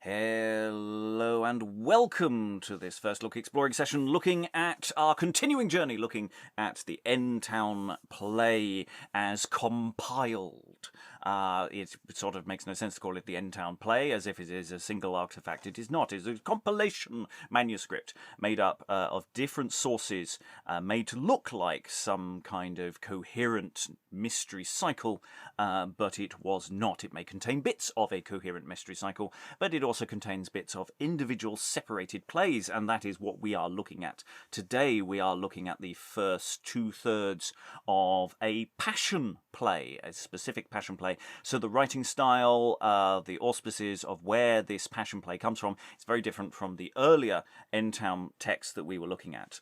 Hello and welcome to this first look exploring session, looking at our continuing journey, looking at the End Town play as compiled. It sort of makes no sense to call it the End Town play, as if it is a single artifact. It is not. It is a compilation manuscript made up of different sources, made to look like some kind of coherent mystery cycle, but it was not. It may contain bits of a coherent mystery cycle, but it also contains bits of individual separated plays, and that is what we are looking at. Today we are looking at the first 2/3 of a passion play, a specific passion play. So the writing style, the auspices of where this passion play comes from, it's very different from the earlier End Town text that we were looking at.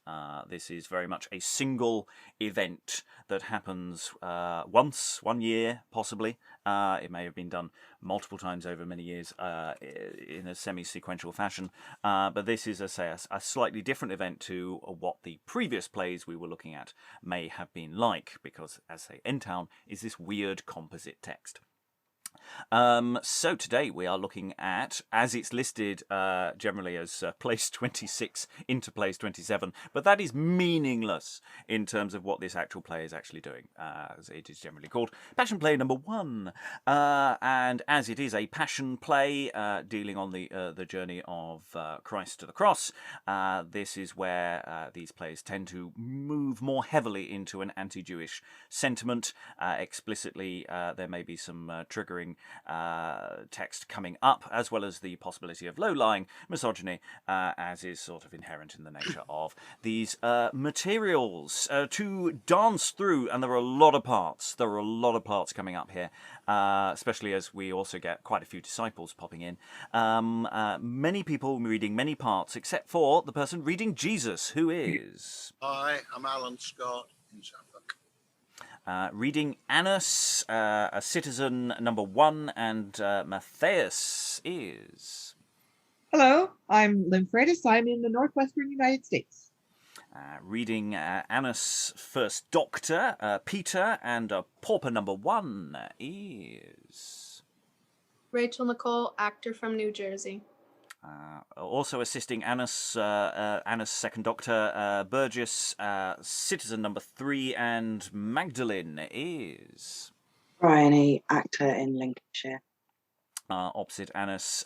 This is very much a single event that happens once, 1 year possibly. It may have been done multiple times over many years in a semi-sequential fashion, but this is, as I say, a slightly different event to what the previous plays we were looking at may have been like, because, as I say, End Town is this weird composite text. So today we are looking at, as it's listed generally as place 26 into place 27, but that is meaningless in terms of what this actual play is actually doing, as it is generally called Passion Play number 1. And as it is a passion play dealing on the journey of Christ to the cross, this is where these plays tend to move more heavily into an anti-Jewish sentiment. Explicitly, there may be some triggering text coming up, as well as the possibility of low-lying misogyny, as is sort of inherent in the nature of these materials to dance through. And there are a lot of parts. There are a lot of parts coming up here, especially as we also get quite a few disciples popping in. Many people reading many parts, except for the person reading Jesus, who is... Hi, I'm Alan Scott in Suffolk. Reading Annas, a citizen number 1, and Matheus is... Hello, I'm Lynn Freitas. I'm in the northwestern United States. Reading Annas, first Doctor, Peter, and Pauper number 1 is... Rachael Nicole, actor from New Jersey. Also assisting Annas, second Doctor, Burgess, citizen number 3, and Magdalene is... Briony, actor in Lincolnshire. Opposite Annas,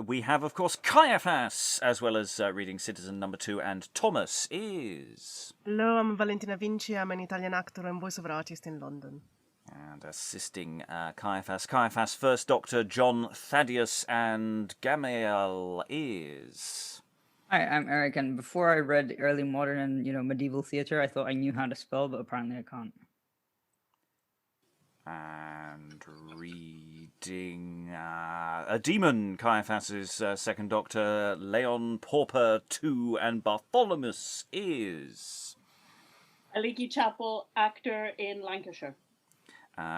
we have, of course, Caiaphas, as well as reading citizen number 2, and Thomas is... Hello, I'm Valentina Vinci. I'm an Italian actor and voiceover artist in London. And assisting Caiaphas, first Doctor, John, Thadeus, and Gamalyel is... Hi, I'm Eric, and before I read early modern and, medieval theatre, I thought I knew how to spell, but apparently I can't. And reading a demon, Caiaphas's second Doctor, Leyon, Pauper 2, and Bartholomeus is... Aliki, Chapple, actor in Lancashire.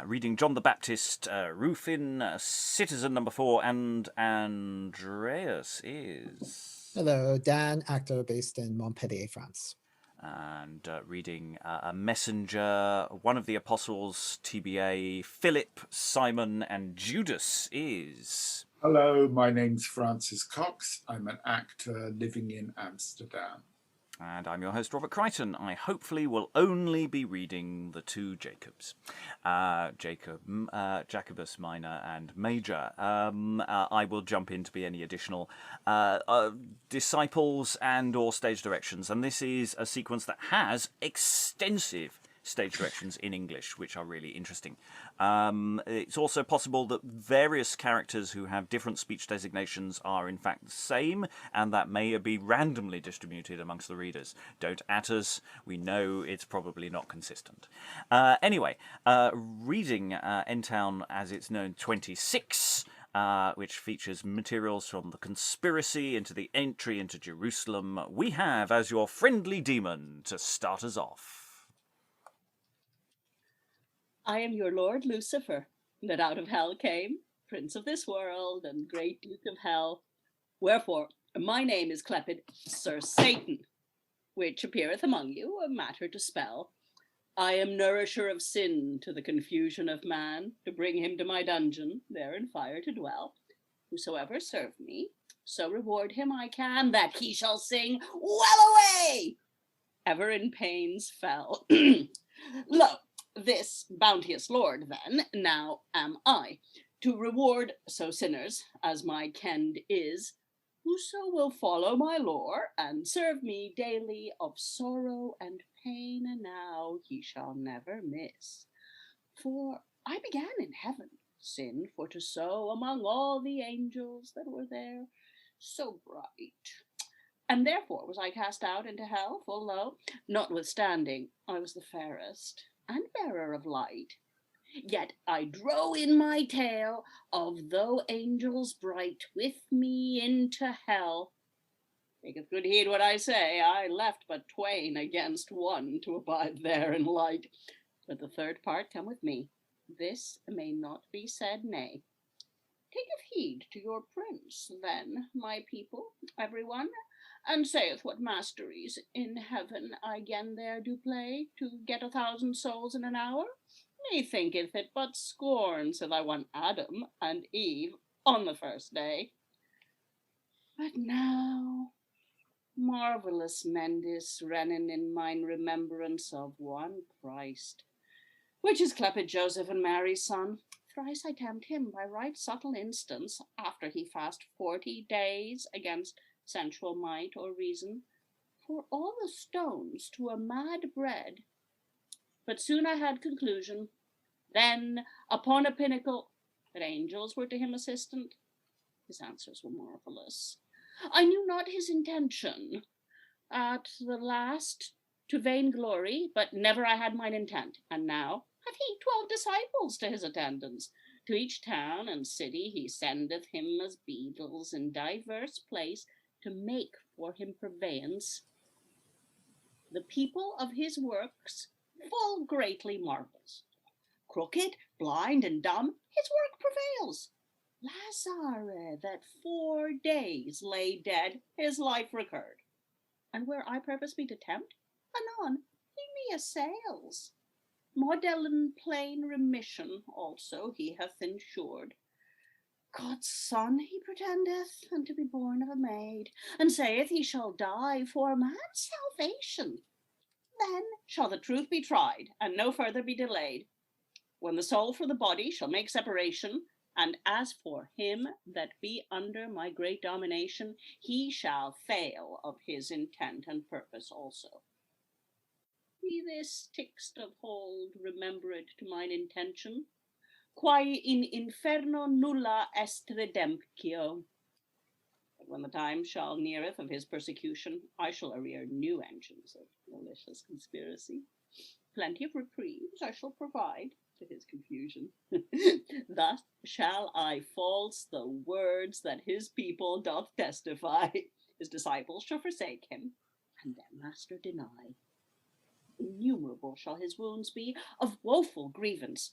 Reading John the Baptist, Rewfyn, citizen number 4, and Andreas is... Hello, Dan, actor based in Montpellier, France. And reading a messenger, one of the apostles, TBA, Philip, Simon, and Judas is... Hello, my name's Francis Cox. I'm an actor living in Amsterdam. And I'm your host, Robert Crichton. I hopefully will only be reading the 2 Jacobs. Jacobus Minor and Major. I will jump in to be any additional disciples and or stage directions. And this is a sequence that has extensive stage directions in English, which are really interesting. It's also possible that various characters who have different speech designations are in fact the same, and that may be randomly distributed amongst the readers. Don't at us, we know it's probably not consistent. Anyway, reading End Town as it's known 26, which features materials from the conspiracy into the entry into Jerusalem, we have as your friendly demon to start us off. I am your Lord Lucifer, that out of hell came, Prince of this world and great Duke of hell. Wherefore, my name is cleped Sir Satan, which appeareth among you, a matter to spell. I am nourisher of sin to the confusion of man, to bring him to my dungeon, there in fire to dwell. Whosoever serve me, so reward him I can, that he shall sing well away, ever in pains fell. Lo, this bounteous lord, then, now am I, to reward so sinners as my kend is, whoso will follow my lore, and serve me daily of sorrow and pain, and now he shall never miss. For I began in heaven, sin for to sow among all the angels that were there so bright. And therefore was I cast out into hell full low, notwithstanding I was the fairest and bearer of light. Yet I drow in my tale of though angels bright with me into hell. Taketh good heed what I say, I left but twain against one to abide there in light. But the third part come with me, this may not be said nay. Taketh heed to your prince, then, my people, every one, and saith what masteries in heaven I again there do play, to get 1,000 souls in an hour? Methinketh it but scorn, sith I won Adam and Eve on the first day. But now, marvellous mendis rennen in mine remembrance of one Christ, which is cleped Joseph and Mary's son. Thrice I tempt him by right subtle instance, after he fast 40 days against sensual might or reason, for all the stones to a mad bread. But soon I had conclusion. Then upon a pinnacle, that angels were to him assistant. His answers were marvellous. I knew not his intention. At the last to vainglory, but never I had mine intent. And now hath he 12 disciples to his attendants. To each town and city he sendeth him as beadles in diverse place to make for him purveyance. The people of his works full greatly marvels. Crooked, blind, and dumb, his work prevails. Lazare, that 4 days lay dead, his life recurred. And where I purpose me to tempt, anon he me assails. Model plain remission also he hath ensured. God's son he pretendeth, and to be born of a maid, and saith he shall die for man's salvation. Then shall the truth be tried, and no further be delayed, when the soul for the body shall make separation, and as for him that be under my great domination, he shall fail of his intent and purpose also. Be this text of hold, remember it to mine intention, quae in inferno nulla est redemptio. But when the time shall neareth of his persecution, I shall rear new engines of malicious conspiracy. Plenty of reprieves I shall provide to his confusion. Thus shall I false the words that his people doth testify. His disciples shall forsake him, and their master deny. Innumerable shall his wounds be, of woeful grievance.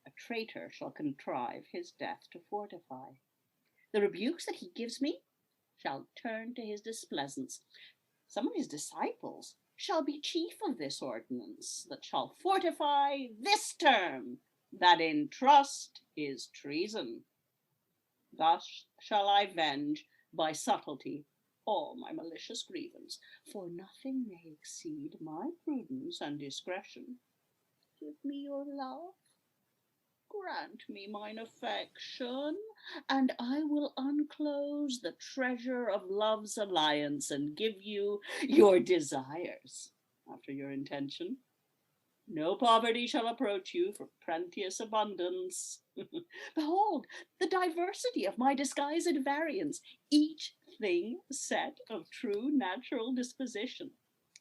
A traitor shall contrive his death to fortify. The rebukes that he gives me shall turn to his displeasance. Some of his disciples shall be chief of this ordinance, that shall fortify this term, that in trust is treason. Thus shall I venge by subtlety all my malicious grievance, for nothing may exceed my prudence and discretion. Give me your love, grant me mine affection, and I will unclose the treasure of love's alliance, and give you your desires after your intention. No poverty shall approach you for plenteous abundance. Behold, the diversity of my disguised variance, each thing set of true natural disposition,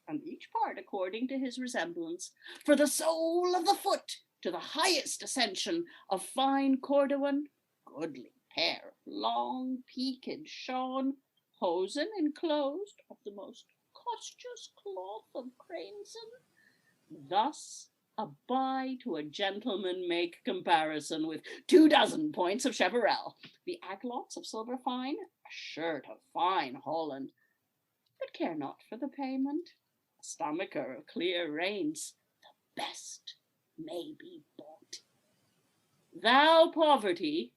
and each part according to his resemblance, for the sole of the foot to the highest ascension of fine cordovan, goodly pair of long peaked shoon, hosen enclosed of the most costious cloth of cranesson. Thus abide to a gentleman make comparison with 24 points of cheverel, the aglots of silver fine, a shirt of fine Holland, but care not for the payment, a stomacher of clear reins, the best may be bought. Thou, poverty,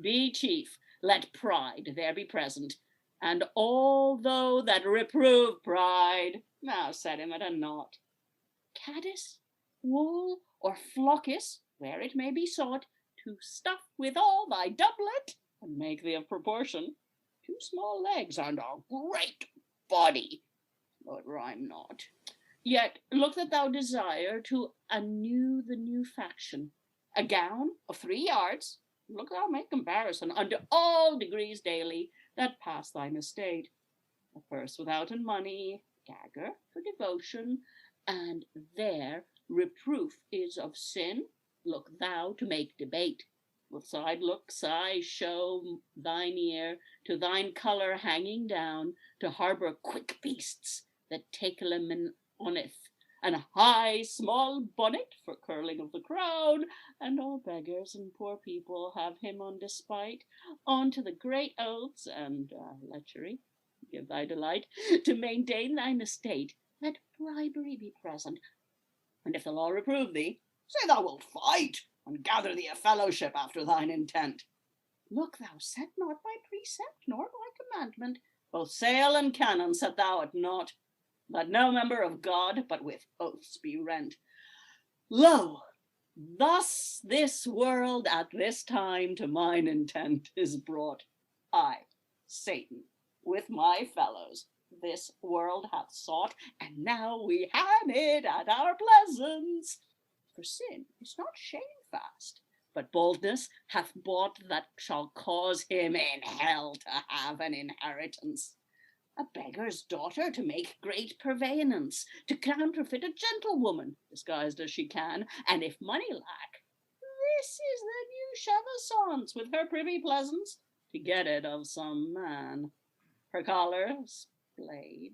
be chief, let pride there be present, and all those that reprove pride, now set him at a naught. Caddis, wool, or flockis, where it may be sought, to stuff withal thy doublet, and make thee of proportion, 2 small legs and a great body, though it rhyme not. Yet look that thou desire to anew the new faction, a gown of 3 yards, look thou make comparison unto all degrees daily that pass thine estate, a purse withouten money, dagger for devotion, and there reproof is of sin, look thou to make debate. With side looks I show thine ear, to thine colour hanging down, to harbour quick beasts that take lemon oneth, and a high small bonnet for curling of the crown, and all beggars and poor people have him on despite, on to the great oaths and lechery, give thy delight, to maintain thine estate, let bribery be present, and if the law reprove thee, say thou wilt fight, and gather thee a fellowship after thine intent. Look, thou set not by precept nor by commandment, both sail and cannon set thou at naught. Let no member of God but with oaths be rent. Lo, thus this world at this time to mine intent is brought. I, Satan, with my fellows, this world hath sought, and now we have it at our pleasance. For sin is not shamefast, but boldness hath bought that shall cause him in hell to have an inheritance. A beggar's daughter to make great purveyance, to counterfeit a gentlewoman, disguised as she can, and if money lack, this is the new chevisance with her privy pleasance, to get it of some man. Her collar splayed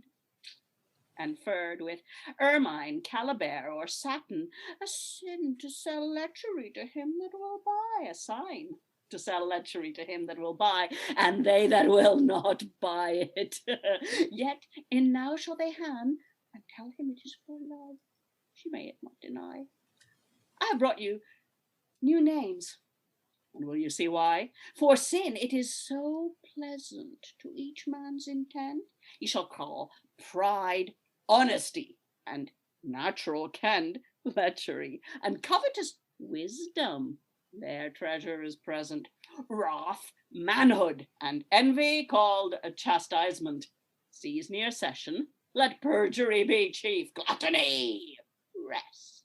and furred with ermine, calaber, or satin, a sin to sell lechery to him that will buy, a sign to sell lechery to him that will buy, and they that will not buy it. Yet in now shall they hand, and tell him it is for love. She may it not deny. I have brought you new names, and will you see why? For sin, it is so pleasant to each man's intent. Ye shall call pride honesty, and natural kend lechery, and covetous wisdom, their treasure is present, wrath manhood, and envy called a chastisement. Seize near session, let perjury be chief, gluttony rest,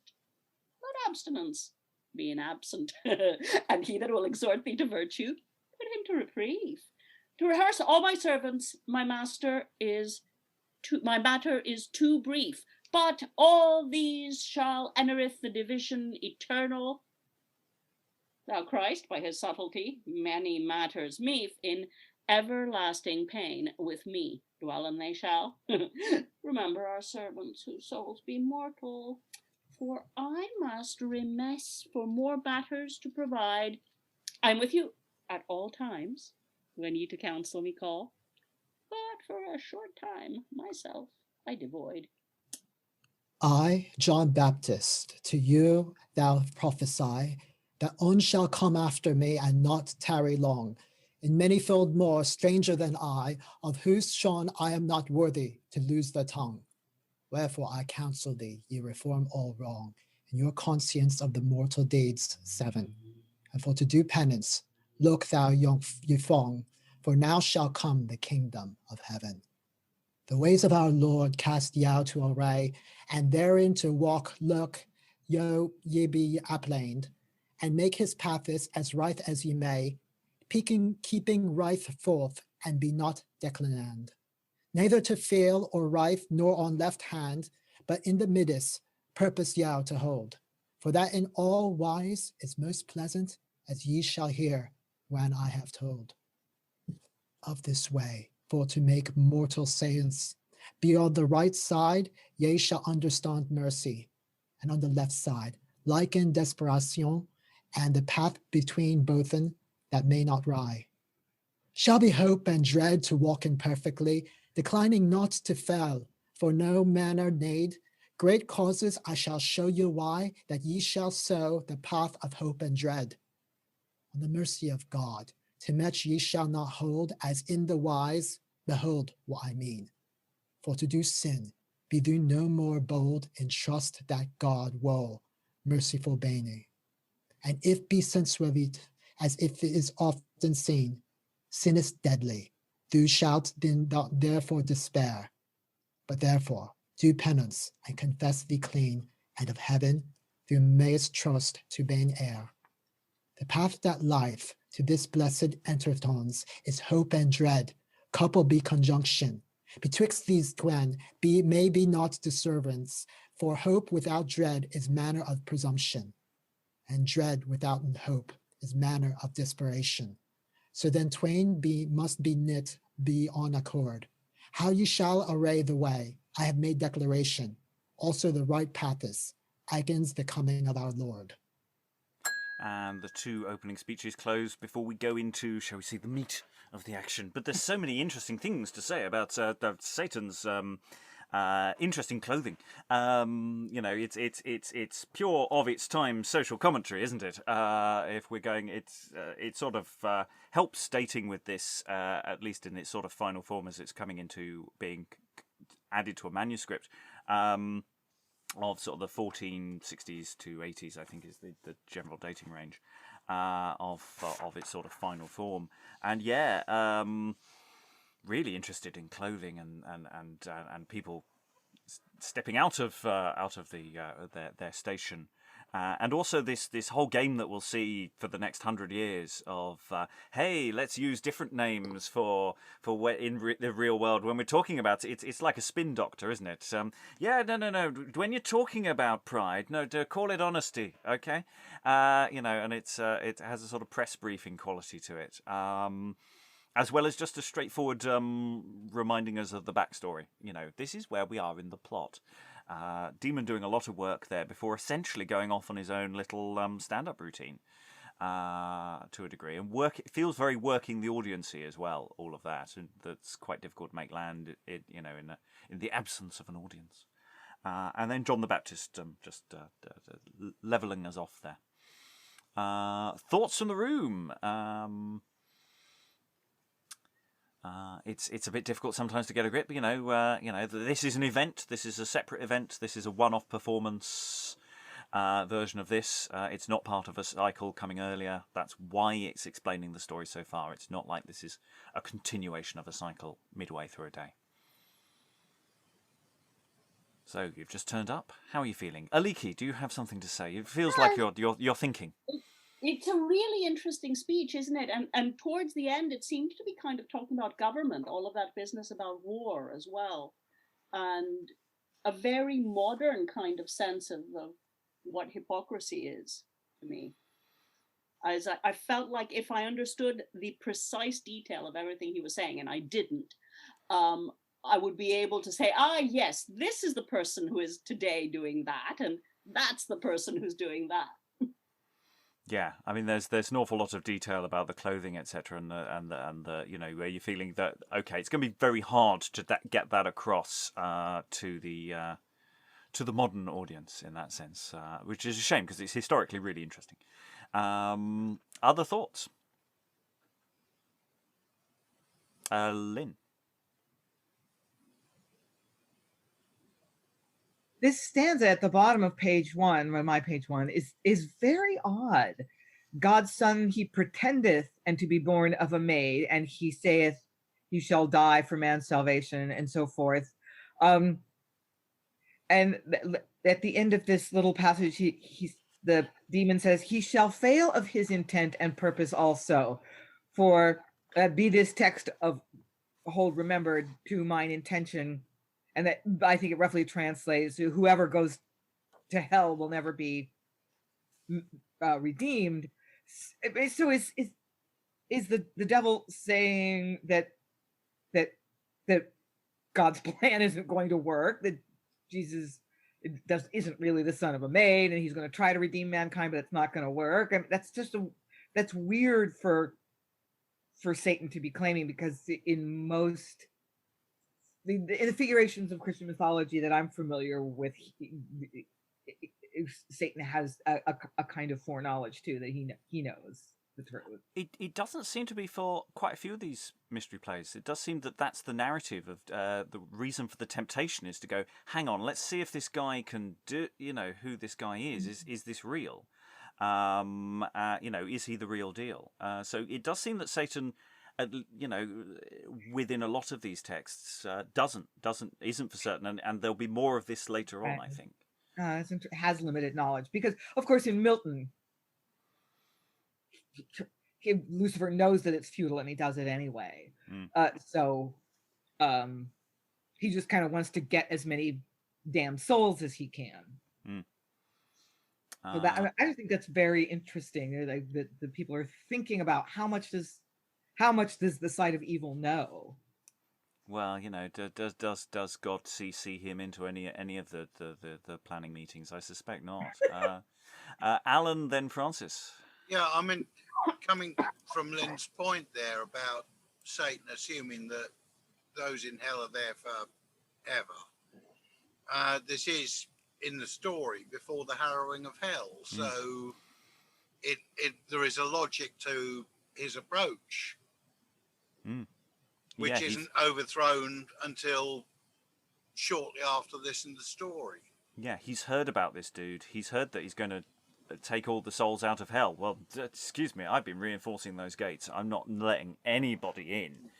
let abstinence being absent, and he that will exhort thee to virtue, put him to reprieve. To rehearse all my servants, my matter is too brief, but all these shall entereth the division eternal. Thou Christ, by his subtlety, many matters meet in everlasting pain with me dwellen they shall. Remember our servants whose souls be mortal, for I must remiss for more matters to provide. I am with you at all times, when ye to counsel me call, but for a short time myself I devoid. I, John Baptist, to you thou prophesy, that one shall come after me and not tarry long, in manyfold more stranger than I, of whose shone I am not worthy to lose the tongue. Wherefore I counsel thee, ye reform all wrong, in your conscience of the mortal deeds 7. And for to do penance, look thou ye fong, for now shall come the kingdom of heaven. The ways of our Lord cast ye out to array, and therein to walk look ye be applaned, and make his paths as right as ye may, keeping right forth, and be not declinand. Neither to fail or right nor on left hand, but in the midst purpose ye to hold. For that in all wise is most pleasant, as ye shall hear when I have told. Of this way, for to make mortal saints, be on the right side, ye shall understand mercy, and on the left side, liken desperation, and the path between bothen that may not wry. Shall be hope and dread to walk in perfectly, declining not to fail, for no manner need. Great causes I shall show you why, that ye shall sow the path of hope and dread. On the mercy of God, To much ye shall not hold, as in the wise, behold what I mean. For to do sin, be do no more bold, and trust that God will, merciful bene. And if be sensuavit, as if it is often seen, sin is deadly. Thou shalt then not therefore despair, but therefore do penance and confess thee clean, and of heaven thou mayest trust to bane air. The path that life to this blessed entertains is hope and dread, coupled be conjunction. Betwixt these twain may be not disservice, for hope without dread is manner of presumption, and dread without hope is manner of desperation. So then twain must be knit, be on accord. How ye shall array the way, I have made declaration. Also the right path is, against the coming of our Lord. And the two opening speeches close before we go into, shall we say, the meat of the action. But there's so many interesting things to say about Satan's interesting clothing. It's pure of its time social commentary, isn't it? If we're going, it sort of helps stating with this, at least in its sort of final form as it's coming into being added to a manuscript. Of sort of the 1460s to 80s, I think is the general dating range of its sort of final form. And really interested in clothing and people stepping out of their station. And also this whole game that we'll see for the next 100 years of, hey, let's use different names for the real world. When we're talking about it, it's like a spin doctor, isn't it? No. When you're talking about pride, no, call it honesty, okay? And it has a sort of press briefing quality to it. As well as just a straightforward reminding us of the backstory. This is where we are in the plot. Demon doing a lot of work there before essentially going off on his own little stand-up routine to a degree, and it feels very working the audience-y as well. All of that, and that's quite difficult to make land. In the absence of an audience, and then John the Baptist just leveling us off there. Thoughts from the room. It's a bit difficult sometimes to get a grip. This is an event. This is a separate event. This is a one-off performance version of this. It's not part of a cycle coming earlier. That's why it's explaining the story so far. It's not like this is a continuation of a cycle midway through a day. So you've just turned up. How are you feeling, Aliki? Do you have something to say? It feels like you're thinking. It's a really interesting speech, isn't it? And towards the end, it seemed to be kind of talking about government, all of that business about war as well, and a very modern kind of sense of what hypocrisy is to me. As I felt like if I understood the precise detail of everything he was saying, and I didn't, I would be able to say, yes, this is the person who is today doing that, and that's the person who's doing that. Yeah, I mean, there's an awful lot of detail about the clothing, etc., and the where you're feeling that okay, it's going to be very hard to get that across to the modern audience in that sense, which is a shame because it's historically really interesting. Other thoughts, Lynn? This stanza at the bottom of page 1, my page 1, is very odd. God's son, he pretendeth and to be born of a maid, and he saith, he shall die for man's salvation, and so forth. And at the end of this little passage, the demon says, he shall fail of his intent and purpose also. For be this text of hold remembered to mine intention. And that I think it roughly translates to whoever goes to hell will never be redeemed. So is the devil saying that God's plan isn't going to work, that Jesus isn't really the son of a maid, and he's going to try to redeem mankind, but it's not going to work? And that's weird for Satan to be claiming, because in most in the figurations of Christian mythology that I'm familiar with, Satan has a kind of foreknowledge too, that he knows. the truth. It doesn't seem to be for quite a few of these mystery plays. It does seem that that's the narrative of the reason for the temptation is to go, hang on, let's see if this guy can do, who this guy is. Is this real? Is he the real deal? So it does seem that Satan, within a lot of these texts, isn't for certain, and there'll be more of this later on, I think. Has limited knowledge because, of course, in Milton, Lucifer knows that it's futile and he does it anyway. So he just kind of wants to get as many damn souls as he can. So that I just think that's very interesting. Like the people are thinking about how much does the side of evil know? Well, does God see him into any of the planning meetings? I suspect not. Alan, then Francis. Yeah, I mean, coming from Lynn's point there about Satan assuming that those in hell are there forever, this is in the story before the harrowing of hell. So there is a logic to his approach, which isn't overthrown until shortly after this in the story. Yeah, he's heard about this dude. He's heard that he's going to take all the souls out of hell. Well, excuse me, I've been reinforcing those gates. I'm not letting anybody in.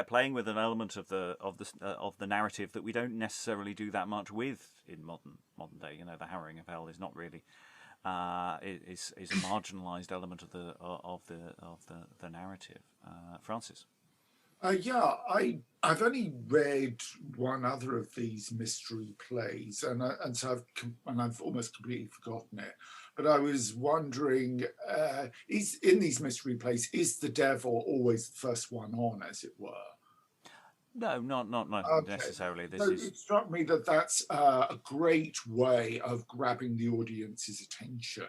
Playing with an element of the narrative that we don't necessarily do that much with in modern day. The harrowing of hell is not really is a marginalised element of the narrative. Francis. I've only read one other of these mystery plays, and so I've almost completely forgotten it. But I was wondering, is in these mystery plays, is the devil always the first one on, as it were? No, not necessarily. It struck me that that's a great way of grabbing the audience's attention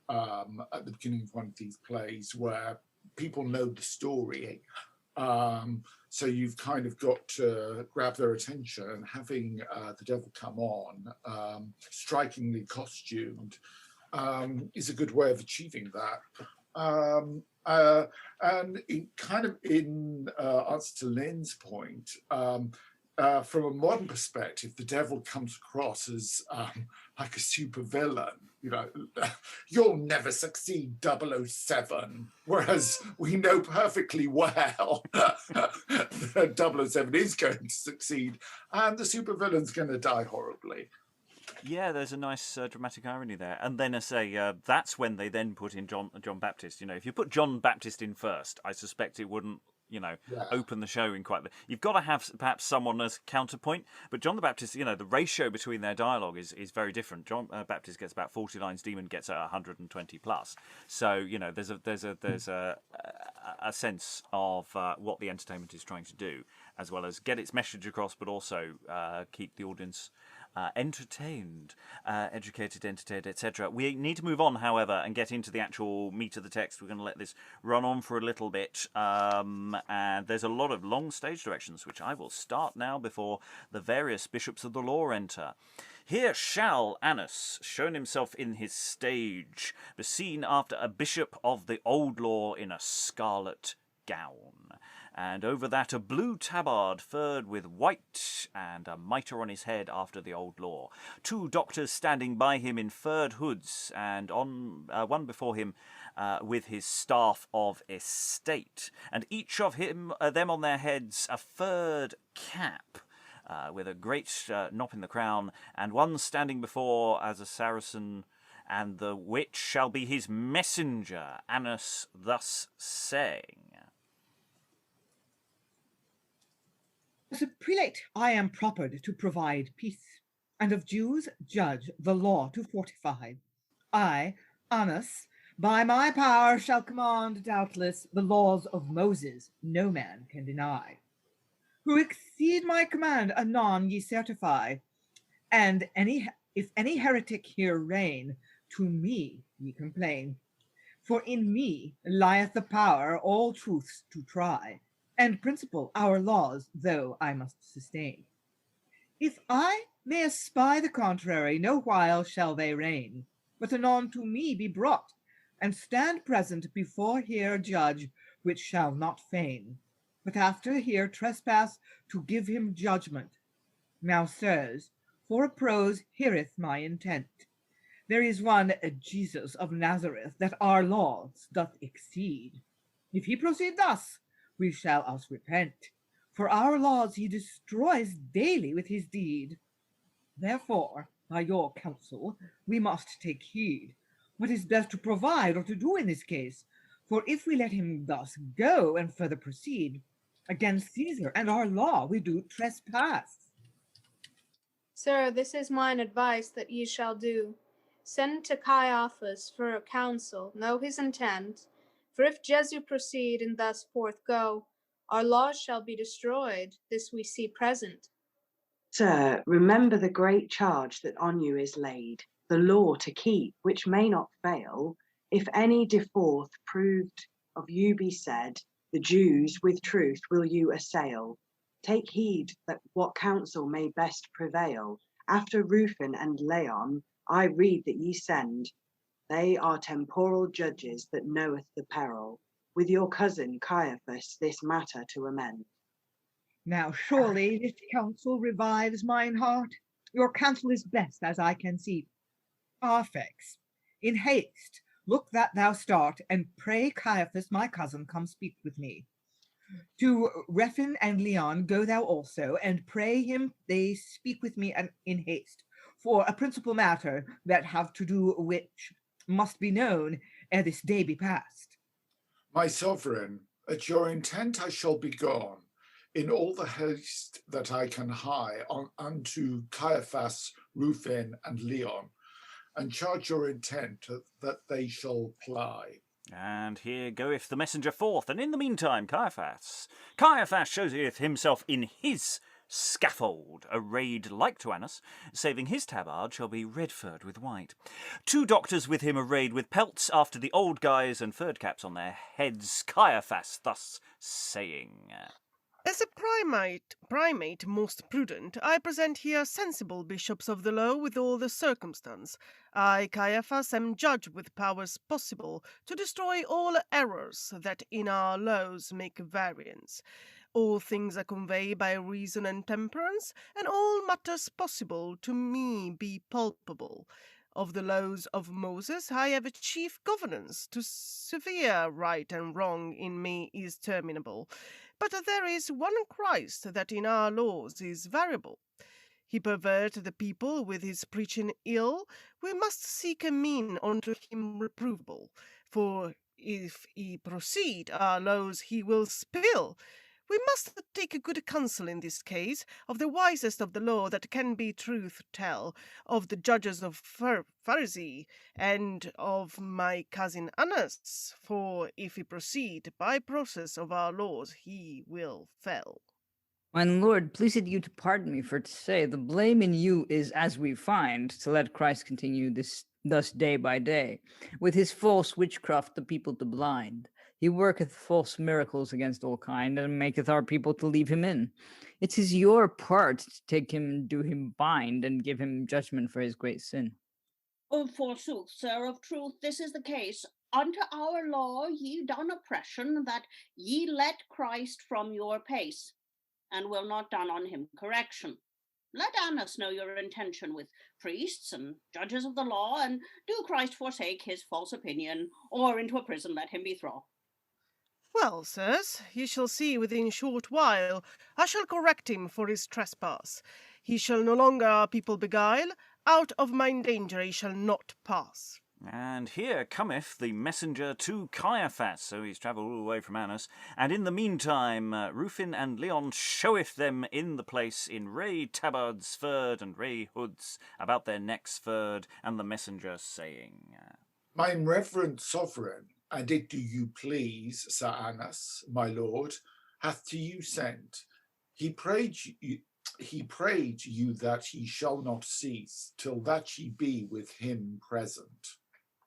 at the beginning of one of these plays, where people know the story. So you've kind of got to grab their attention, and having the devil come on, strikingly costumed, is a good way of achieving that. And in answer to Lynn's point, from a modern perspective, the devil comes across as like a supervillain. You'll never succeed, 007. Whereas we know perfectly well that 007 is going to succeed, and the supervillain's going to die horribly. Yeah, there's a nice dramatic irony there. And then I say that's when they then put in John Baptist. If you put John Baptist in first, I suspect it wouldn't, open the show in quite the... You've got to have perhaps someone as counterpoint. But John the Baptist, the ratio between their dialogue is very different. John Baptist gets about 40 lines, Demon gets 120 plus. So, there's a sense of what the entertainment is trying to do, as well as get its message across, but also keep the audience entertained, educated, entertained, etc. We need to move on, however, and get into the actual meat of the text. We're going to let this run on for a little bit, and there's a lot of long stage directions, which I will start now before the various bishops of the law enter. Here shall Annas, shown himself in his stage, be seen after a bishop of the old law in a scarlet gown, and over that a blue tabard furred with white, and a mitre on his head after the old law. 2 doctors standing by him in furred hoods, and on one before him with his staff of estate, and each of them on their heads a furred cap, with a great knop in the crown, and one standing before as a Saracen, and the which shall be his messenger, Annas thus saying. As a prelate, I am propered to provide peace, and of Jews judge the law to fortify. I, Annas, by my power shall command, doubtless, the laws of Moses no man can deny. Who exceed my command anon ye certify, and if any heretic here reign, to me ye complain. For in me lieth the power all truths to try, and principle our laws, though I must sustain. If I may espy the contrary, no while shall they reign. but anon to me be brought, and stand present before here judge, which shall not feign, but after here trespass to give him judgment. Now, sirs, for a prose heareth my intent. There is one Jesus of Nazareth that our laws doth exceed. If he proceed thus, we shall us repent, for our laws he destroys daily with his deed. Therefore, by your counsel, we must take heed what is best to provide or to do in this case. For if we let him thus go and further proceed, against Caesar and our law we do trespass. Sir, this is mine advice that ye shall do. Send to Caiaphas for a council, know his intent. For if Jesu proceed and thus forth go, our laws shall be destroyed, this we see present. Sir, remember the great charge that on you is laid, the law to keep, which may not fail. If any deforth proved of you be said, the Jews with truth will you assail. Take heed that what counsel may best prevail. After Rewfyn and Leyon, I read that ye send. They are temporal judges that knoweth the peril. With your cousin Caiaphas this matter to amend. Now surely this counsel revives mine heart. Your counsel is best, as I can see. Arfexe, in haste, look that thou start, and pray Caiaphas my cousin come speak with me. To Rewfyn and Leyon go thou also, and pray him they speak with me in haste, for a principal matter that have to do which must be known ere this day be past. My sovereign, at your intent I shall be gone, in all the haste that I can hie unto Caiaphas, Rewfyn, and Leyon, and charge your intent that they shall ply. And here goeth the messenger forth, and in the meantime Caiaphas showeth himself in his scaffold, arrayed like to Annas, saving his tabard shall be red-furred with white. 2 doctors with him arrayed with pelts after the old guise and furred caps on their heads, Caiaphas thus saying, As a primate most prudent, I present here sensible bishops of the law with all the circumstance. I, Caiaphas, am judge with powers possible to destroy all errors that in our laws make variance. All things I convey by reason and temperance, and all matters possible to me be palpable. Of the laws of Moses I have a chief governance, to severe right and wrong in me is terminable. But there is one Christ that in our laws is variable. He pervert the people with his preaching ill, we must seek a mean unto him reprovable. For if he proceed, our laws he will spill. We must take good counsel in this case of the wisest of the law that can be truth tell, of the judges of Pharisee, and of my cousin Annas, for if he proceed by process of our laws, he will fell. Mine lord, please it you to pardon me for to say, the blame in you is, as we find, to let Christ continue thus day by day, with his false witchcraft the people to blind. He worketh false miracles against all kind, and maketh our people to leave him in. It is your part to take him and do him bind, and give him judgment for his great sin. Oh, forsooth, sir, of truth, this is the case. Unto our law ye done oppression, that ye let Christ from your pace, and will not done on him correction. Let Annas know your intention with priests and judges of the law, and do Christ forsake his false opinion, or into a prison let him be thrown. Well, sirs, ye shall see within short while. I shall correct him for his trespass. He shall no longer our people beguile. Out of mine danger he shall not pass. And here cometh the messenger to Caiaphas, so he's travelled all the way from Annas, and in the meantime Rewfyn and Leyon showeth them in the place in ray tabards furred and ray hoods about their necks furred, and the messenger saying, Mine reverend sovereign, and it do you please, Sir Annas, my lord, hath to you sent. He prayed you that he shall not cease, till that ye be with him present.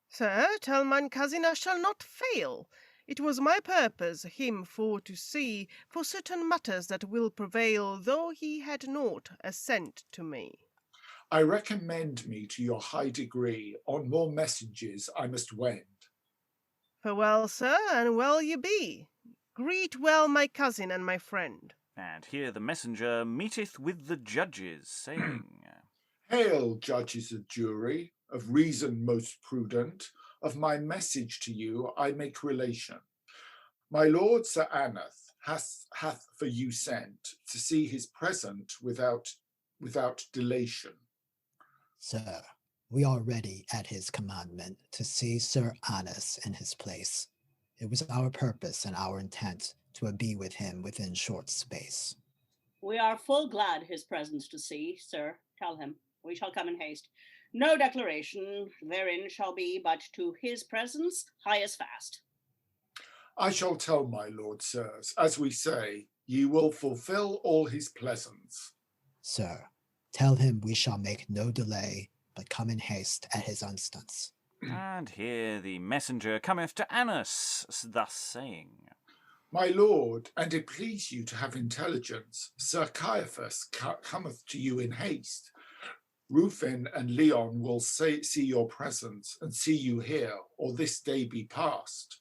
Sir, tell mine cousin I shall not fail. It was my purpose him for to see, for certain matters that will prevail, though he had not assent to me. I recommend me to your high degree. On more messages I must wend. Farewell, sir, and well ye be. Greet well my cousin and my friend. And here the messenger meeteth with the judges, saying, Hail, judges of jury, of reason most prudent, of my message to you I make relation. My lord Sir Aneth hath for you sent to see his present without delation. Sir, we are ready at his commandment to see Sir Aneth in his place. It was our purpose and our intent to be with him within short space. We are full glad his presence to see, sir. Tell him, we shall come in haste. No declaration therein shall be, but to his presence hie as fast. I shall tell my lord, sirs, as we say, ye will fulfill all his pleasance. Sir, tell him we shall make no delay, but come in haste at his instance. And here the messenger cometh to Annas, thus saying, My lord, and it please you to have intelligence, Sir Caiaphas cometh to you in haste. Rewfyn and Leyon will see your presence and see you here, or this day be past.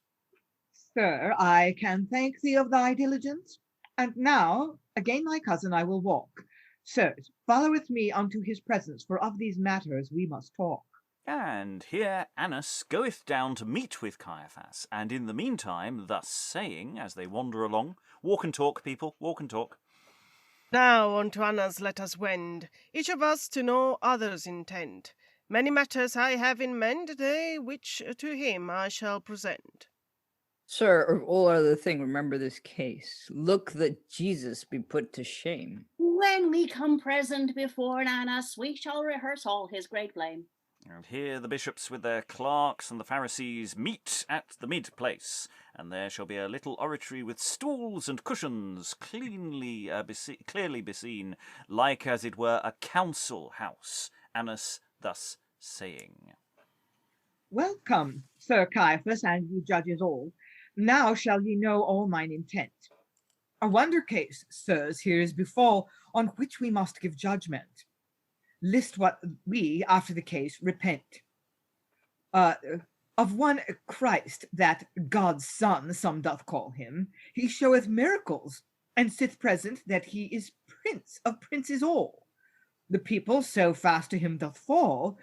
Sir, I can thank thee of thy diligence. And now, again my cousin I will walk. Sirs, follow with me unto his presence, for of these matters we must talk. And here Annas goeth down to meet with Caiaphas, and in the meantime thus saying, as they wander along, walk and talk, people, walk and talk. Now unto Annas let us wend, each of us to know other's intent. Many matters I have in mend, they which to him I shall present. Sir, of all other thing, remember this case. Look that Jesus be put to shame. When we come present before Annas, we shall rehearse all his great blame. And here the bishops with their clerks and the Pharisees meet at the mid-place, and there shall be a little oratory with stools and cushions, clearly beseen, like as it were a council house. Annas thus saying, Welcome, Sir Caiaphas, and ye judges all. Now shall ye know all mine intent. A wonder case, sirs, here is befall, on which we must give judgment. List what we, after the case, repent. Of one Christ, that God's Son, some doth call him, he showeth miracles, and sith present that he is prince of princes all. The people so fast to him doth fall,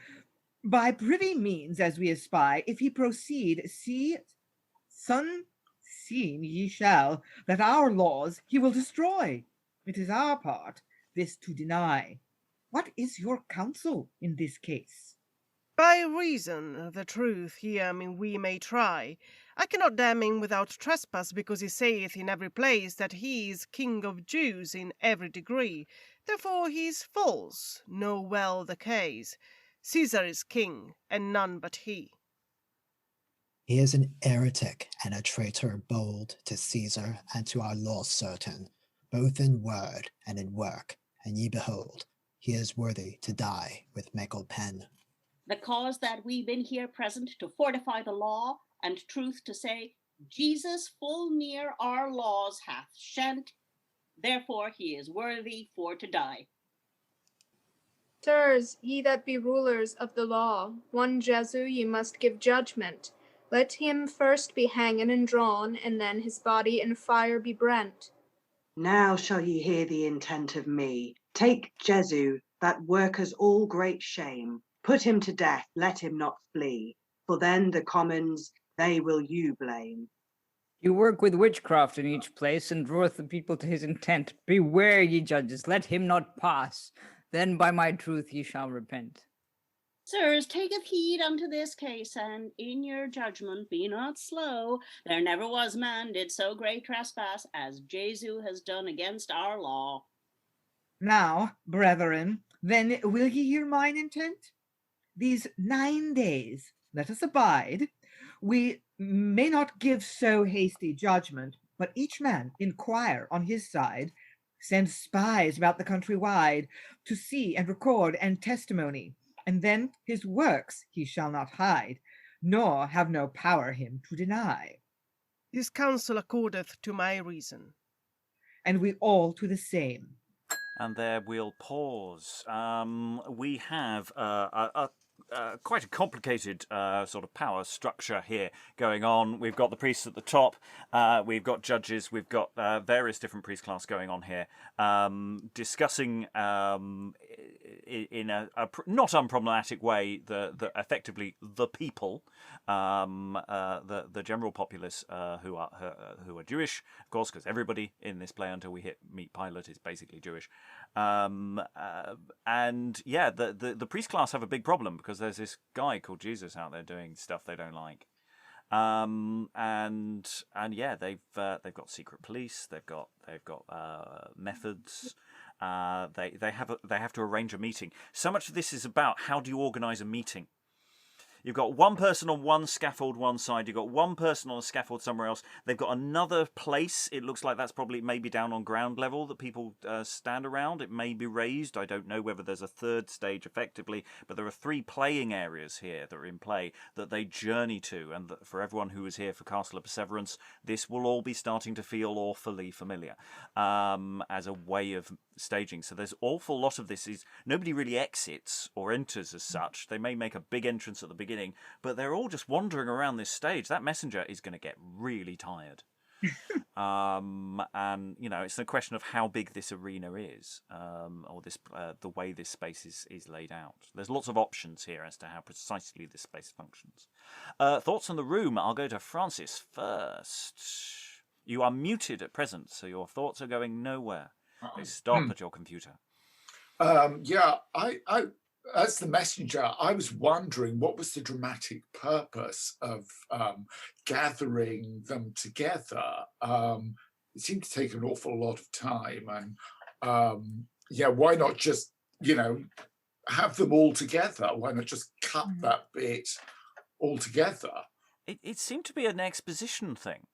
by privy means as we espy, if he proceed, seen ye shall, that our laws he will destroy. It is our part this to deny. What is your counsel in this case? By reason, the truth here we may try. I cannot damn him without trespass, because he saith in every place that he is King of Jews in every degree. Therefore he is false, know well the case. Caesar is king, and none but he. He is an heretic and a traitor bold to Caesar and to our law certain, both in word and in work, and ye behold, he is worthy to die with meikle pen. The cause that we been here present to fortify the law, and truth to say, Jesus full near our laws hath shent, therefore he is worthy for to die. Sirs, ye that be rulers of the law, one Jesu ye must give judgment. Let him first be hanged and drawn, and then his body in fire be brent. Now shall ye hear the intent of me. Take Jesu, that workers all great shame. Put him to death, let him not flee. For then the commons, they will you blame. You work with witchcraft in each place, and draweth the people to his intent. Beware, ye judges, let him not pass. Then by my truth ye shall repent. Sirs, taketh heed unto this case, and in your judgment be not slow. There never was man did so great trespass as Jesu has done against our law. Now, brethren, then will ye hear mine intent? These 9 days let us abide. We may not give so hasty judgment, but each man inquire on his side, send spies about the country wide, to see and record and testimony, and then his works he shall not hide, nor have no power him to deny. His counsel accordeth to my reason. And we all to the same. And there we'll pause. We have quite a complicated sort of power structure here going on. We've got the priests at the top, we've got judges, we've got various different priest class going on here, discussing in a not unproblematic way the effectively the people, the general populace who are Jewish, of course, because everybody in this play until we meet Pilate is basically Jewish. And yeah, the priest class have a big problem because there's this guy called Jesus out there doing stuff they don't like. And yeah, they've got secret police. They've got methods. They have to arrange a meeting. So much of this is about how do you organize a meeting. You've got one person on one scaffold one side. You've got one person on a scaffold somewhere else. They've got another place. It looks like that's probably maybe down on ground level that people stand around. It may be raised. I don't know whether there's a third stage effectively, but there are 3 playing areas here that are in play that they journey to. And for everyone who was here for Castle of Perseverance, this will all be starting to feel awfully familiar as a way of staging. So there's an awful lot of this is nobody really exits or enters as such. They may make a big entrance at the beginning, but they're all just wandering around this stage. That messenger is going to get really tired. And it's a question of how big this arena is, or this the way this space is laid out. There's lots of options here as to how precisely this space functions. Thoughts on the room? I'll go to Francis first. You are muted at present, so your thoughts are going nowhere. They stop at your computer. Yeah, I as the messenger, I was wondering what was the dramatic purpose of gathering them together. It seemed to take an awful lot of time, and yeah, why not just have them all together? Why not just cut that bit altogether? It seemed to be an exposition thing,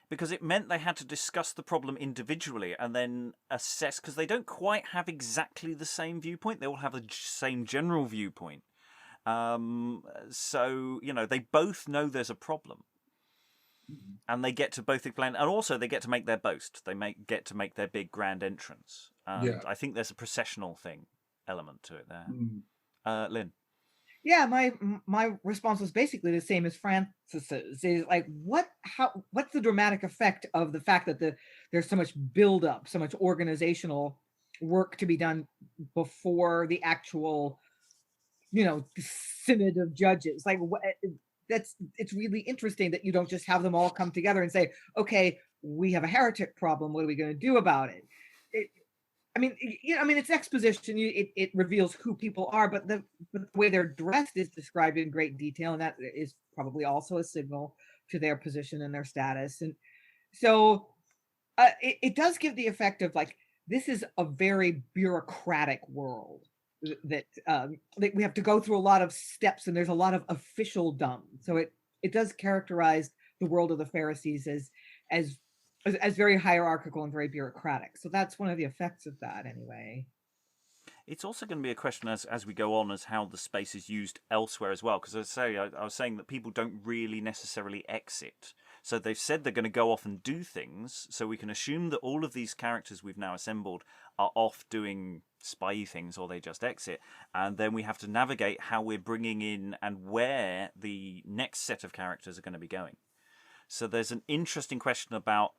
because it meant they had to discuss the problem individually and then assess, because they don't quite have exactly the same viewpoint. They all have the same general viewpoint. So, they both know there's a problem. And they get to both explain, and also they get to make their boast. They get to make their big grand entrance. And I think there's a processional element to it there. Lynn? Yeah, my response was basically the same as Francis's. Is like, what's the dramatic effect of the fact that there's so much buildup, so much organizational work to be done before the actual, synod of judges? Like, it's really interesting that you don't just have them all come together and say, okay, we have a heretic problem. What are we going to do about it? It's exposition. It reveals who people are, but the way they're dressed is described in great detail, and that is probably also a signal to their position and their status. And so it does give the effect of like, this is a very bureaucratic world that we have to go through a lot of steps, and there's a lot of officialdom. So it does characterize the world of the Pharisees as very hierarchical and very bureaucratic. So that's one of the effects of that anyway. It's also going to be a question as we go on as how the space is used elsewhere as well. Because I was saying that people don't really necessarily exit. So they've said they're going to go off and do things. So we can assume that all of these characters we've now assembled are off doing spy things, or they just exit. And then we have to navigate how we're bringing in and where the next set of characters are going to be going. So there's an interesting question about,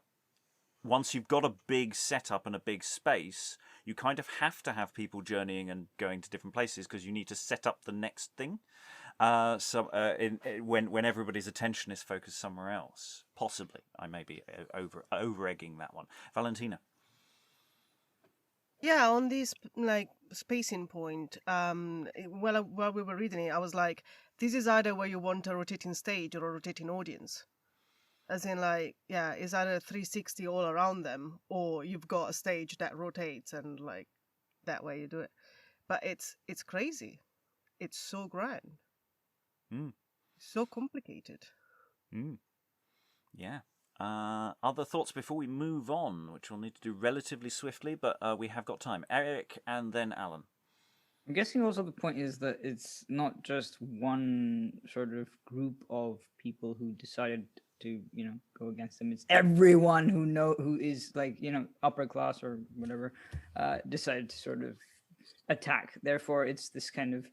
once you've got a big setup and a big space, you kind of have to have people journeying and going to different places because you need to set up the next thing. When everybody's attention is focused somewhere else, possibly. I may be over-egging that one. Valentina? Yeah, on this spacing point, while we were reading it, I was like, this is either where you want a rotating stage or a rotating audience. As in, it's either 360 all around them, or you've got a stage that rotates, and that way you do it. But it's crazy. It's so grand. So complicated. Yeah. Other thoughts before we move on, which we'll need to do relatively swiftly, but we have got time. Eric and then Alan. I'm guessing also the point is that it's not just one sort of group of people who decided to go against them. It's everyone who is like upper class or whatever decided to sort of attack. Therefore, it's this kind of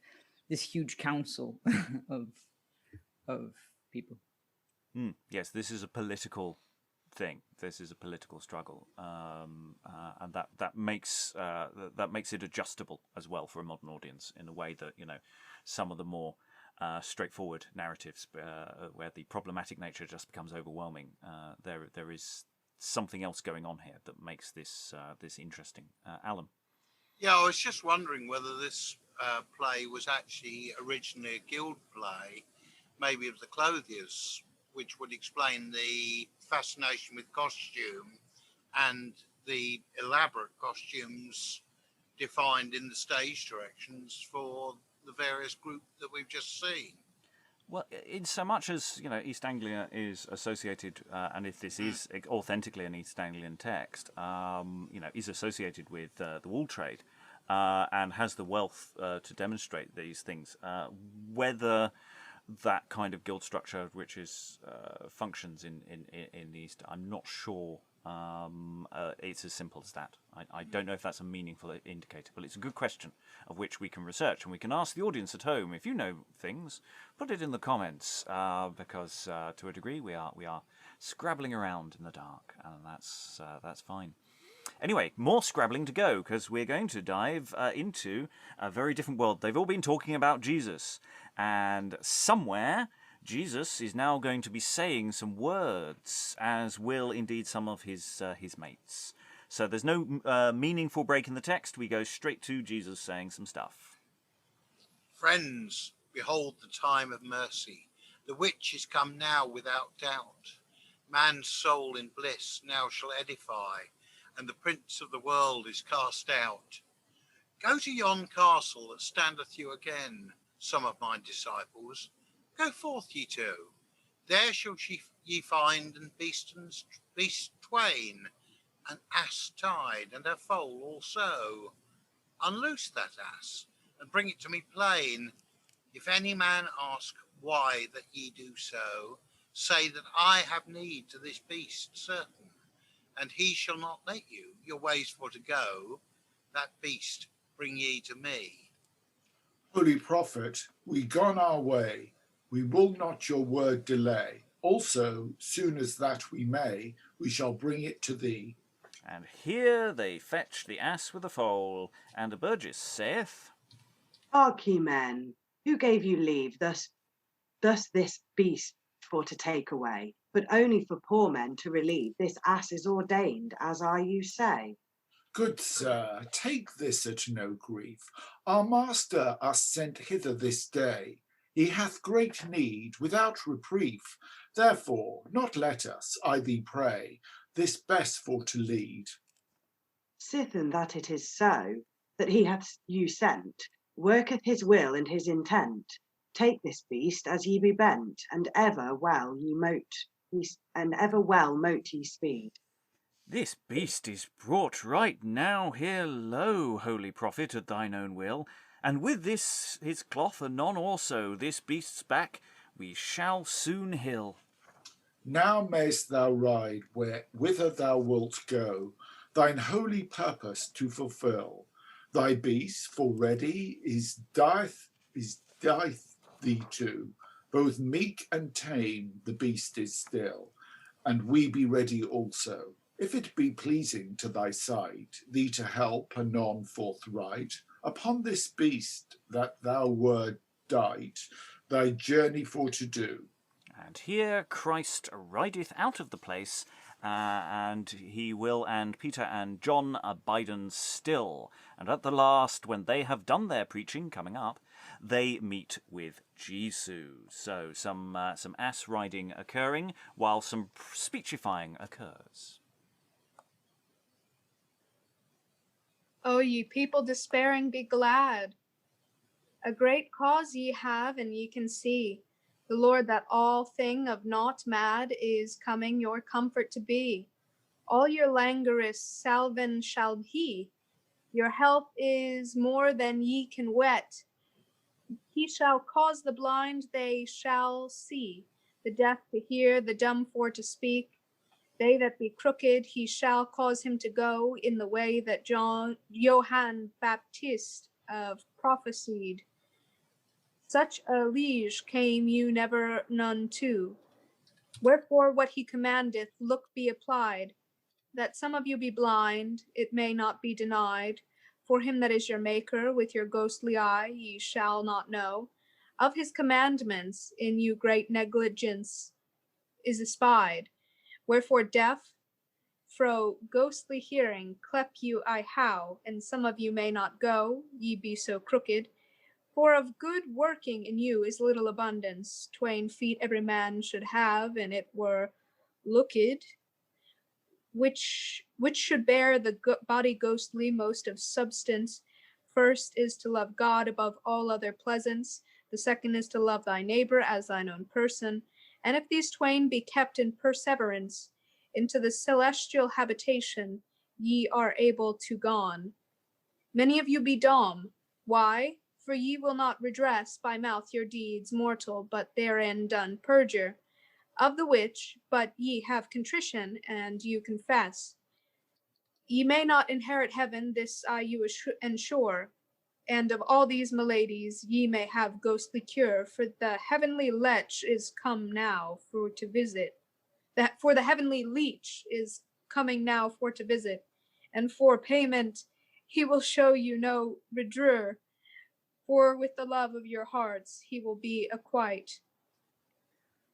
this huge council of people. Yes, this is a political thing. This is a political struggle, and that makes it adjustable as well for a modern audience in a way that some of the more straightforward narratives where the problematic nature just becomes overwhelming. There is something else going on here that makes this interesting. Alan. Yeah, I was just wondering whether this play was actually originally a guild play, maybe of the clothiers, which would explain the fascination with costume and the elaborate costumes defined in the stage directions for the various groups that we've just seen. Well, in so much as East Anglia is associated, and if this is authentically an East Anglian text, is associated with the wool trade, and has the wealth to demonstrate these things. Whether that kind of guild structure, which is functions in the East, I'm not sure. It's as simple as that. I don't know if that's a meaningful indicator, but it's a good question of which we can research, and we can ask the audience at home. If you know things, put it in the comments, because to a degree we are scrabbling around in the dark, and that's fine. Anyway, more scrabbling to go, because we're going to dive into a very different world. They've all been talking about Jesus, and somewhere Jesus is now going to be saying some words, as will indeed some of his mates. So there's no meaningful break in the text. We go straight to Jesus saying some stuff. Friends, behold the time of mercy. The witch is come now without doubt. Man's soul in bliss now shall edify, and the prince of the world is cast out. Go to yon castle that standeth you again, some of my disciples. Go forth, ye two. There shall ye find and beast twain, an ass tied, and her foal also. Unloose that ass, and bring it to me plain. If any man ask why that ye do so, say that I have need to this beast certain, and he shall not let you your ways for to go. That beast bring ye to me. Holy prophet, we gone our way. We will not your word delay. Also, soon as that we may, we shall bring it to thee. And here they fetch the ass with the foal, and a burgess saith, Hark ye, men, who gave you leave thus this beast for to take away, but only for poor men to relieve? This ass is ordained, as I you say. Good sir, take this at no grief. Our master us sent hither this day. He hath great need, without reprief. Therefore, not let us, I thee pray, this best for to lead. Sithen that it is so, that he hath you sent, worketh his will and his intent. Take this beast as ye be bent, and ever well mote ye speed. This beast is brought right now here low, holy prophet, at thine own will, and with this his cloth anon also, this beast's back we shall soon hill. Now mayst thou ride whither thou wilt go, thine holy purpose to fulfill. Thy beast for ready dieth thee to, both meek and tame the beast is still, and we be ready also. If it be pleasing to thy sight, thee to help anon forthright, upon this beast that thou wert dight, thy journey for to do. And here Christ rideth out of the place, and he will and Peter and John abiden still. And at the last, when they have done their preaching, coming up, they meet with Jesus. So some ass riding occurring, while some speechifying occurs. O ye people despairing, be glad. A great cause ye have, and ye can see. The Lord that all thing of naught mad is coming your comfort to be. All your languorous salven shall he. Your health is more than ye can wet. He shall cause the blind they shall see. the deaf to hear, the dumb for to speak. They that be crooked, he shall cause him to go in the way that Johann Baptist of prophesied. Such a liege came you never none to. Wherefore what he commandeth, look be applied, that some of you be blind, it may not be denied. For him that is your maker, with your ghostly eye ye shall not know. Of his commandments in you great negligence is espied. Wherefore deaf, fro ghostly hearing, clep you I how, and some of you may not go, ye be so crooked. For of good working in you is little abundance. 2 feet every man should have, and it were looked, which should bear the body ghostly most of substance. First is to love God above all other pleasance. The second is to love thy neighbor as thine own person. And if these twain be kept in perseverance, into the celestial habitation ye are able to gone. Many of you be dumb. Why? For ye will not redress by mouth your deeds mortal, but therein done perjure. Of the which, but ye have contrition, and you confess. Ye may not inherit heaven, this I you ensure. And of all these maladies ye may have ghostly cure, for the heavenly lech is come now for to visit. For the heavenly leech is coming now for to visit, and for payment he will show you no redreur, for with the love of your hearts he will be acquite.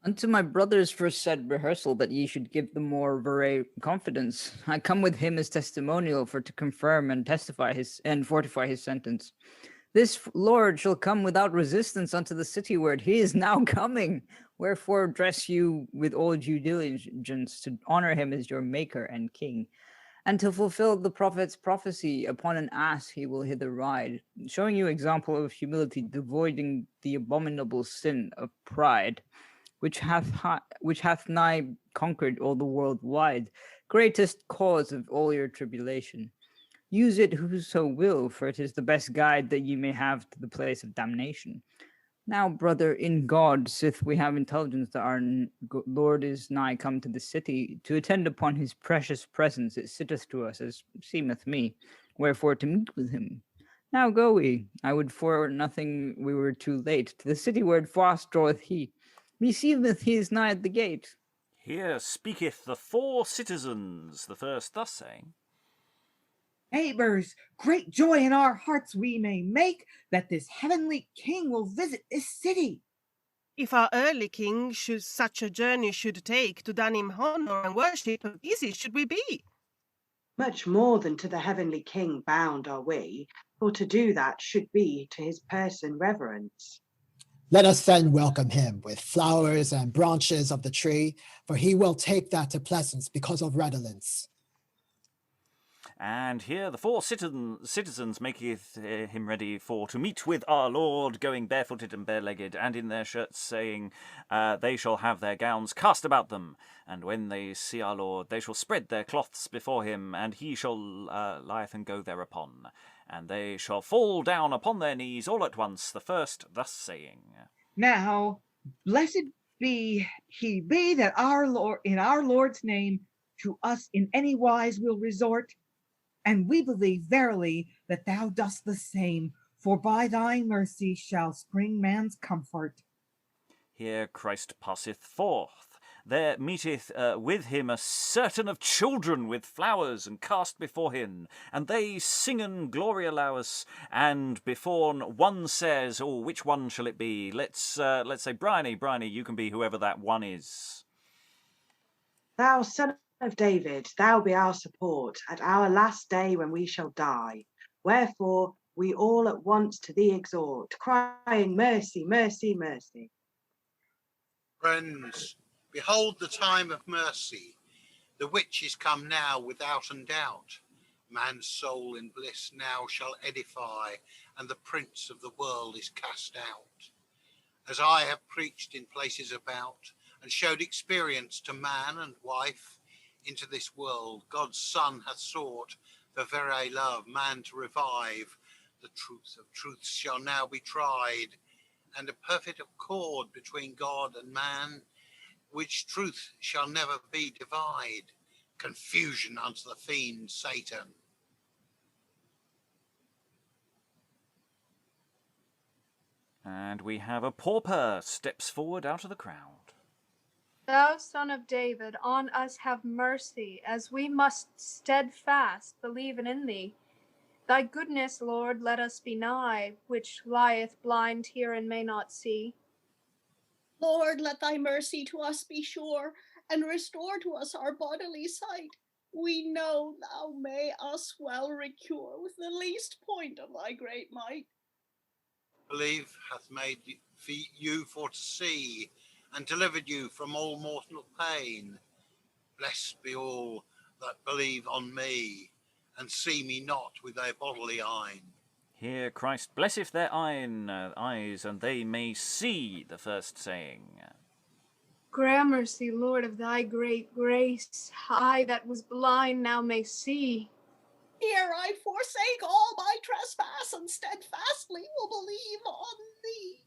Unto my brothers first said rehearsal that ye should give them more verre confidence. I come with him as testimonial for to confirm and testify his and fortify his sentence. This Lord shall come without resistance unto the city where he is now coming. Wherefore dress you with all due diligence to honor him as your maker and king. And to fulfill the prophet's prophecy, upon an ass he will hither ride, showing you example of humility, avoiding the abominable sin of pride, which hath nigh conquered all the world wide, greatest cause of all your tribulation. Use it whoso will, for it is the best guide that ye may have to the place of damnation. Now, brother, in God, sith we have intelligence that our Lord is nigh come to the city, to attend upon his precious presence, it sitteth to us, as seemeth me, wherefore to meet with him. Now go we, I would for nothing we were too late, to the city where fast draweth he. Meseemeth he is nigh at the gate. Here speaketh the 4 citizens, the first thus saying, Neighbors, great joy in our hearts we may make that this heavenly king will visit this city. If our early king should such a journey should take, to done him honor and worship, easy should we be. Much more than to the heavenly king bound are we, for to do that should be to his person reverence. Let us then welcome him with flowers and branches of the tree, for he will take that to pleasance because of redolence. And here the 4 citizens maketh him ready for to meet with our Lord, going barefooted and barelegged, and in their shirts, saying, they shall have their gowns cast about them, and when they see our Lord, they shall spread their cloths before him, and he shall lieth and go thereupon. And they shall fall down upon their knees all at once, the first thus saying, Now, blessed be he be that our Lord, in our Lord's name, to us in any wise will resort. And we believe verily that thou dost the same, for by thy mercy shall spring man's comfort. Here Christ passeth forth. There meeteth with him a certain of children with flowers and cast before him, and they singen Gloria Laus, and before one says, oh, which one shall it be? Let's say Briony, you can be whoever that one is. Thou son of David, thou be our support at our last day when we shall die. Wherefore we all at once to thee exhort, crying, mercy, mercy, mercy. Friends, behold the time of mercy, the which is come now without doubt. Man's soul in bliss now shall edify, and the prince of the world is cast out. As I have preached in places about, and showed experience to man and wife, into this world God's Son hath sought, for very love man to revive. The truth of truths shall now be tried, and a perfect accord between God and man, which truth shall never be divide. Confusion unto the fiend Satan. And we have a pauper steps forward out of the crowd. Thou son of David, on us have mercy, as we must steadfast believe in thee. Thy goodness, Lord, let us be nigh, which lieth blind here and may not see. Lord, let thy mercy to us be sure, and restore to us our bodily sight. We know thou may us well recure with the least point of thy great might. Believe hath made you for to see, and delivered you from all mortal pain. Blessed be all that believe on me, and see me not with their bodily eyne. Here Christ blesseth their eyes, and they may see, the first saying. Gramercy, Lord, of thy great grace, I that was blind now may see. Here I forsake all my trespass, and steadfastly will believe on thee.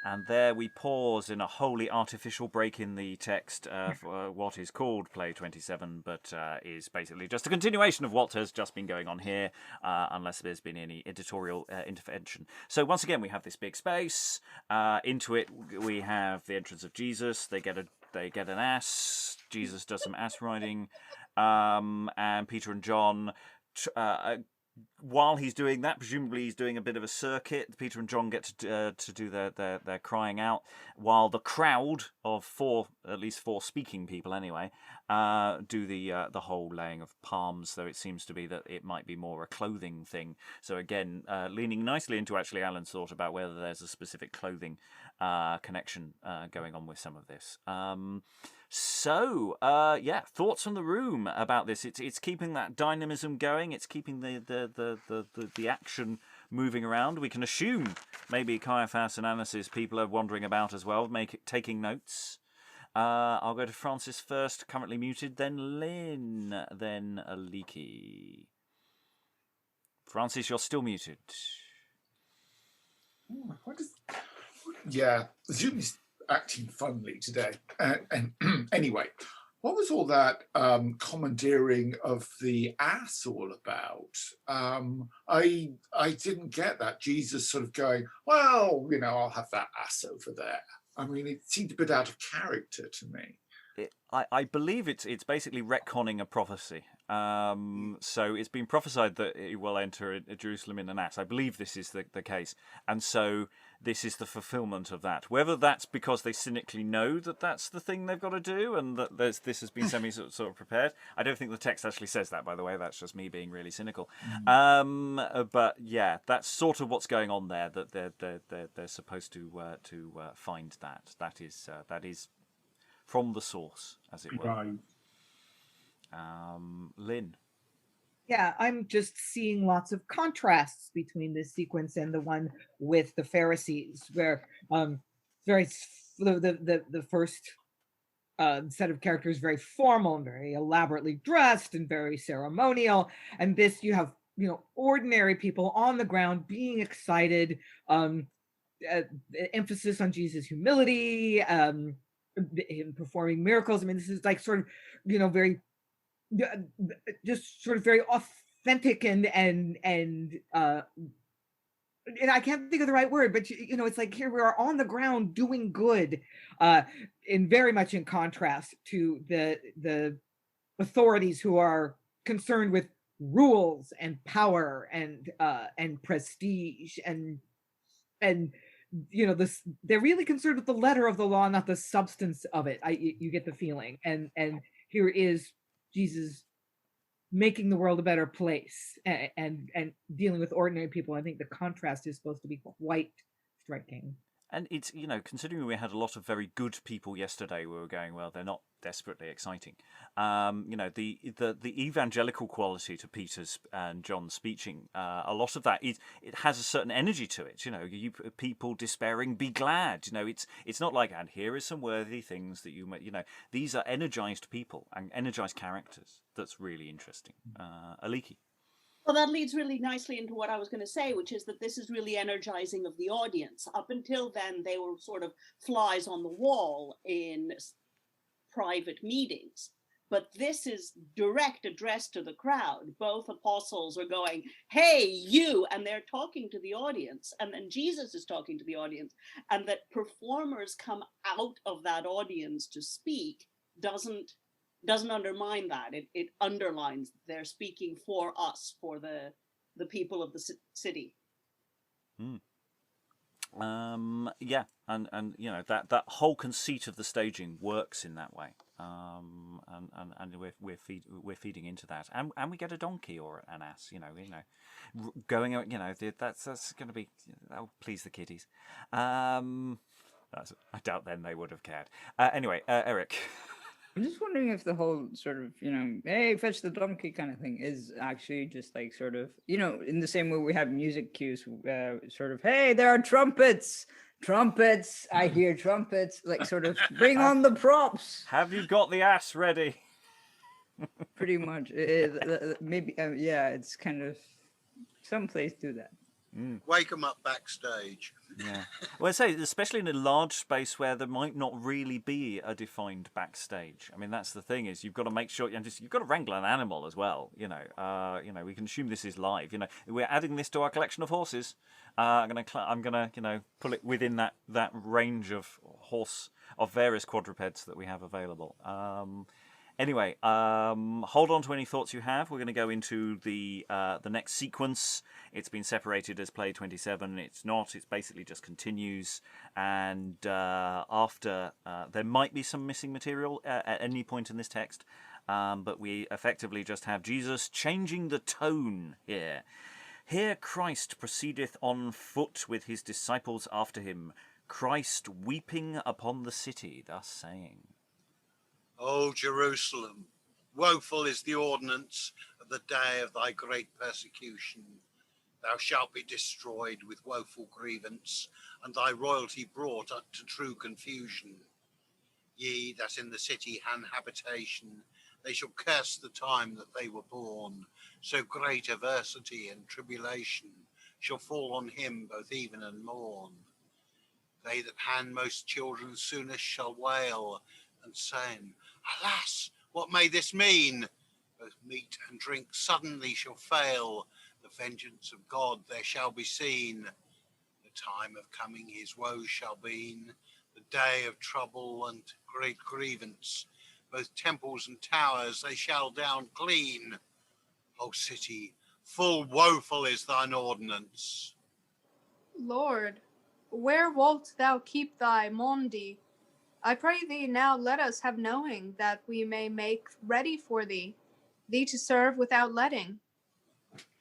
And there we pause in a wholly artificial break in the text for what is called Play 27, but is basically just a continuation of what has just been going on here, unless there's been any editorial intervention. So once again, we have this big space. Into it, we have the entrance of Jesus. They get an ass. Jesus does some ass riding, and Peter and John. While he's doing that, presumably he's doing a bit of a circuit. Peter and John get to do their crying out, while the crowd of at least four speaking people anyway, do the whole laying of palms. Though it seems to be that it might be more a clothing thing. So again, leaning nicely into actually Alan's thought about whether there's a specific clothing connection going on with some of this. So, thoughts from the room about this. It's keeping that dynamism going. It's keeping the action moving around. We can assume maybe Caiaphas and Annas' people are wandering about as well, taking notes. I'll go to Francis first, currently muted, then Lynn, then Aliki. Francis, you're still muted. Zoom is acting funnily today. And anyway, what was all that commandeering of the ass all about? I didn't get that. Jesus sort of going, well, I'll have that ass over there. I mean, it seemed a bit out of character to me. I believe it's basically retconning a prophecy. So it's been prophesied that it will enter Jerusalem in an ass. I believe this is the case. And so this is the fulfillment of that. Whether that's because they cynically know that that's the thing they've got to do and that this has been sort of prepared. I don't think the text actually says that, by the way. That's just me being really cynical. But yeah, that's sort of what's going on there, that they're supposed to find that. That is from the source, as it were. Right. Lynn. Yeah, I'm just seeing lots of contrasts between this sequence and the one with the Pharisees, where the first set of characters very formal and very elaborately dressed and very ceremonial, and this you have ordinary people on the ground being excited. Emphasis on Jesus' humility. Him performing miracles. I mean, this is like sort of, very, just sort of very authentic and I can't think of the right word, but it's like here we are on the ground doing good, in very much in contrast to the authorities who are concerned with rules and power and prestige and they're really concerned with the letter of the law, not the substance of it. You get the feeling, and here is Jesus making the world a better place and dealing with ordinary people. I think the contrast is supposed to be quite striking. And it's, considering we had a lot of very good people yesterday, we were going, well, they're not desperately exciting. The evangelical quality to Peter's and John's speeching, a lot of that, it has a certain energy to it. You people despairing, be glad. It's not like, and here is some worthy things that these are energized people and energized characters. That's really interesting. Aliki. Well, that leads really nicely into what I was going to say, which is that this is really energizing of the audience. Up until then, they were sort of flies on the wall in private meetings. But this is direct address to the crowd. Both apostles are going, hey, you, and they're talking to the audience. And then Jesus is talking to the audience. And that performers come out of that audience to speak doesn't undermine that. It underlines they're speaking for us, for the people of the city. Mm. Yeah, and you know that whole conceit of the staging works in that way, and we're feeding into that, and we get a donkey or an ass, going out, that's going to be, that'll please the kiddies. I doubt then they would have cared. Anyway, Eric. I'm just wondering if the whole sort of, hey, fetch the donkey kind of thing is actually just like sort of, in the same way we have music cues, sort of, hey, there are trumpets, I hear trumpets, like sort of bring on the props. Have you got the ass ready? Pretty much. Maybe, yeah, it's kind of, some place do that. Mm. Wake them up backstage. Yeah. Well, I say, especially in a large space where there might not really be a defined backstage. I mean, that's the thing, is you've got to make sure, you've got to wrangle an animal as well. We can assume this is live. We're adding this to our collection of horses. I'm gonna pull it within that range of various quadrupeds that we have available. Anyway, hold on to any thoughts you have. We're going to go into the next sequence. It's been separated as play 27. It's not. It's basically just continues. And after, there might be some missing material at any point in this text. But we effectively just have Jesus changing the tone here. Here Christ proceedeth on foot with his disciples after him. Christ weeping upon the city, thus saying. O Jerusalem, woeful is the ordinance of the day of thy great persecution. Thou shalt be destroyed with woeful grievance, and thy royalty brought up to true confusion. Ye that in the city han habitation, they shall curse the time that they were born. So great adversity and tribulation shall fall on him both even and morn. They that han most children soonest shall wail, and saying, alas, what may this mean? Both meat and drink suddenly shall fail. The vengeance of God there shall be seen. The time of coming his woes shall be, the day of trouble and great grievance. Both temples and towers they shall down clean. O city, full woeful is thine ordinance. Lord, where wilt thou keep thy mondi? I pray thee now let us have knowing, that we may make ready for thee to serve without letting.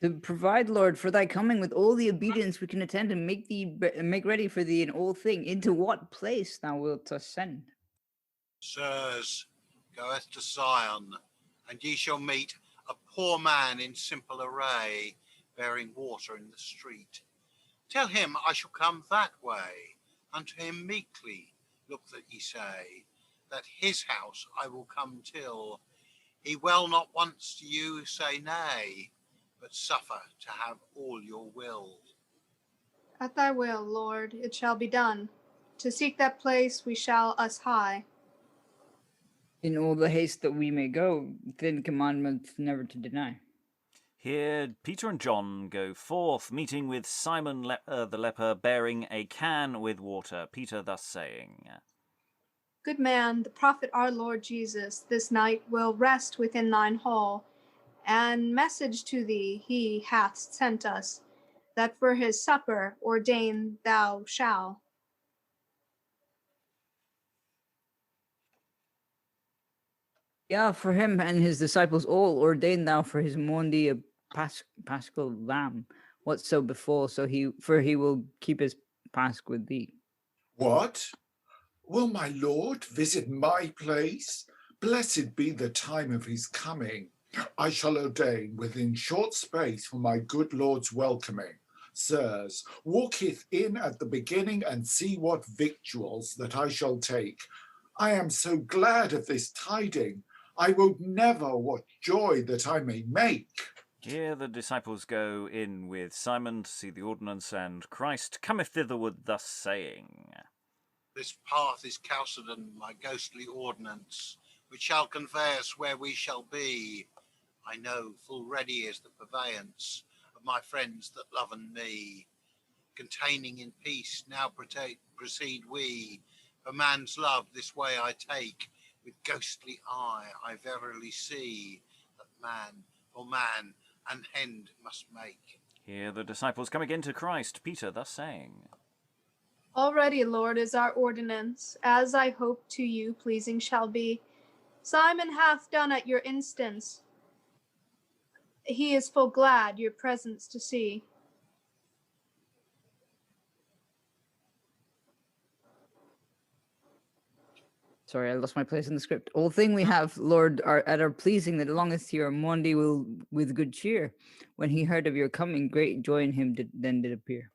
To provide, Lord, for thy coming with all the obedience we can attend, and make ready for thee in all thing. Into what place thou wilt ascend? Sirs, goeth to Zion, and ye shall meet a poor man in simple array, bearing water in the street. Tell him I shall come that way, unto him meekly. Look that ye say, that his house I will come till. He will not once to you say nay, but suffer to have all your will. At thy will, Lord, it shall be done. To seek that place we shall us hie. In all the haste that we may go, thin commandment never to deny. Here Peter and John go forth, meeting with Simon the leper, bearing a can with water. Peter thus saying, Good man, the prophet our Lord Jesus this night will rest within thine hall, and message to thee he hath sent us, that for his supper ordain thou shall. Yeah, for him and his disciples all ordain thou for his mondi a paschal lamb. What so befall, he will keep his pasch with thee. What? Will my Lord visit my place? Blessed be the time of his coming. I shall ordain within short space for my good Lord's welcoming. Sirs, walketh in at the beginning, and see what victuals that I shall take. I am so glad of this tiding. I will never what joy that I may make. Here the disciples go in with Simon to see the ordinance, and Christ cometh thitherward thus saying, This path is Chalcedon, my ghostly ordinance. which shall convey us where we shall be. I know full ready is the purveyance of my friends that love and me. Containing in peace, now proceed we. For man's love this way I take, with ghostly eye I verily see, that man for man an end must make. Here the disciples come again to Christ, Peter thus saying, Already, Lord, is our ordinance, as I hope to you pleasing shall be. Simon hath done at your instance. He is full glad your presence to see. Sorry, I lost my place in the script. All thing we have, Lord, are at our pleasing that longeth here. Mondi will with good cheer. When he heard of your coming, great joy in him then did appear.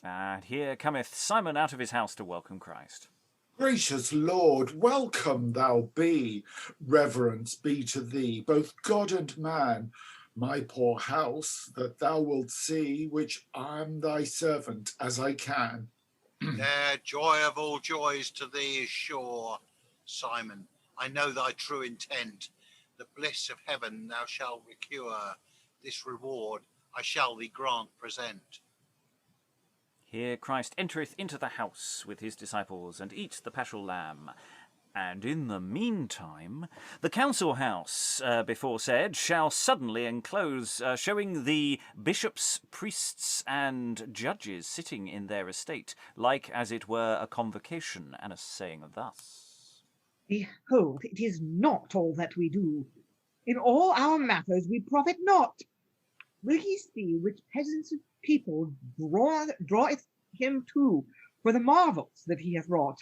And here cometh Simon out of his house to welcome Christ. Gracious Lord, welcome thou be. Reverence be to thee, both God and man. My poor house that thou wilt see, which I'm thy servant as I can. There, joy of all joys to thee is sure. Simon, I know thy true intent. The bliss of heaven thou shalt recure. This reward I shall thee grant present. Here Christ entereth into the house with his disciples, and eats the paschal lamb. And in the meantime, the council house, before said, shall suddenly enclose, showing the bishops, priests, and judges sitting in their estate, like as it were a convocation, and a saying thus. Behold, it is not all that we do. In all our matters we profit not. Will ye see which peasants of people draweth him to for the marvels that he hath wrought?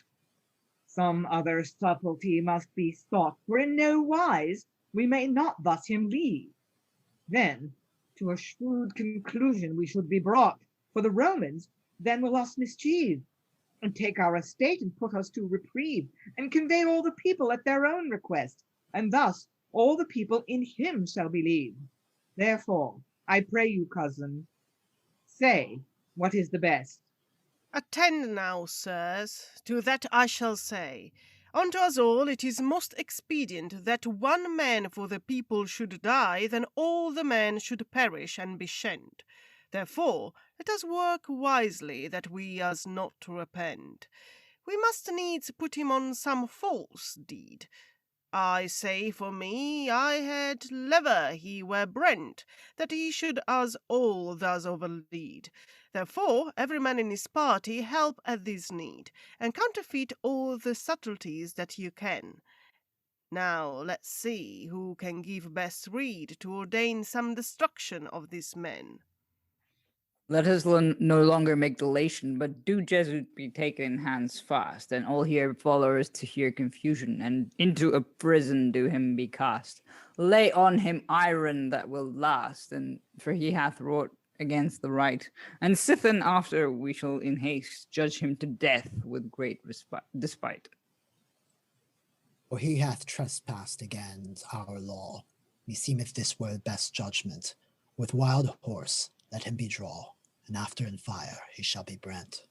Some other subtlety must be sought, for in no wise we may not thus him leave. Then to a shrewd conclusion we should be brought, for the Romans then will us mischieve, and take our estate and put us to reprieve, and convey all the people at their own request, and thus all the people in him shall believe. Therefore, I pray you, cousin, say what is the best. Attend now, sirs, to that I shall say. Unto us all it is most expedient that one man for the people should die, than all the men should perish and be shunned. Therefore let us work wisely, that we us not repent. We must needs put him on some false deed. I say for me, I had lever he were brent, that he should us all thus overlead. Therefore every man in his party help at this need, and counterfeit all the subtleties that you can. Now let's see who can give best rede to ordain some destruction of these men. Let us no longer make delation, but do Jesuit be taken in hands fast, and all here followers to hear confusion, and into a prison do him be cast. Lay on him iron that will last, and for he hath wrought against the right, and sithen after we shall in haste judge him to death with great despite. For he hath trespassed against our law. Meseemeth this were best judgment. With wild horse let him be draw, and after in fire he shall be brent.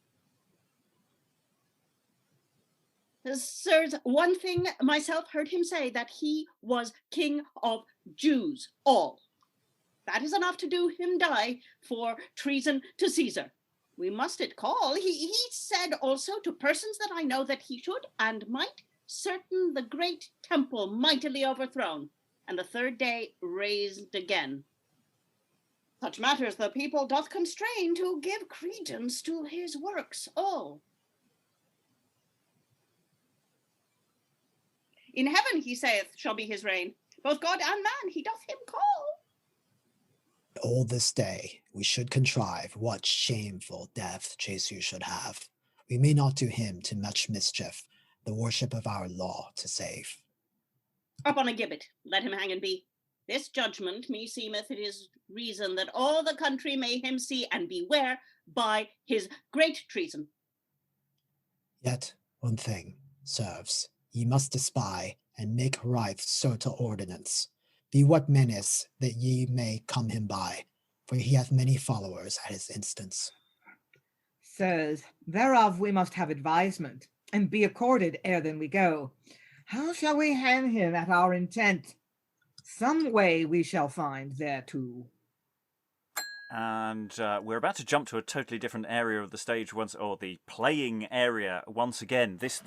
Sirs, one thing myself heard him say, that he was king of Jews all. That is enough to do him die for treason to Caesar. We must it call. He said also to persons that I know that he should and might certain the great temple mightily overthrown, and the third day raised again. Such matters the people doth constrain to give credence to his works all. In heaven, he saith, shall be his reign. Both God and man he doth him call. All this day we should contrive what shameful death Jesu should have. We may not do him to much mischief, the worship of our law to save. Up on a gibbet, let him hang and be. This judgment, meseemeth it is reason that all the country may him see and beware by his great treason. Yet one thing serves, ye must espy and make right certain ordinance. Be what menace that ye may come him by, for he hath many followers at his instance. Sirs, thereof we must have advisement, and be accorded ere then we go. How shall we hang him at our intent? Some way we shall find thereto. And we're about to jump to a totally different area of the stage or the playing area once again. This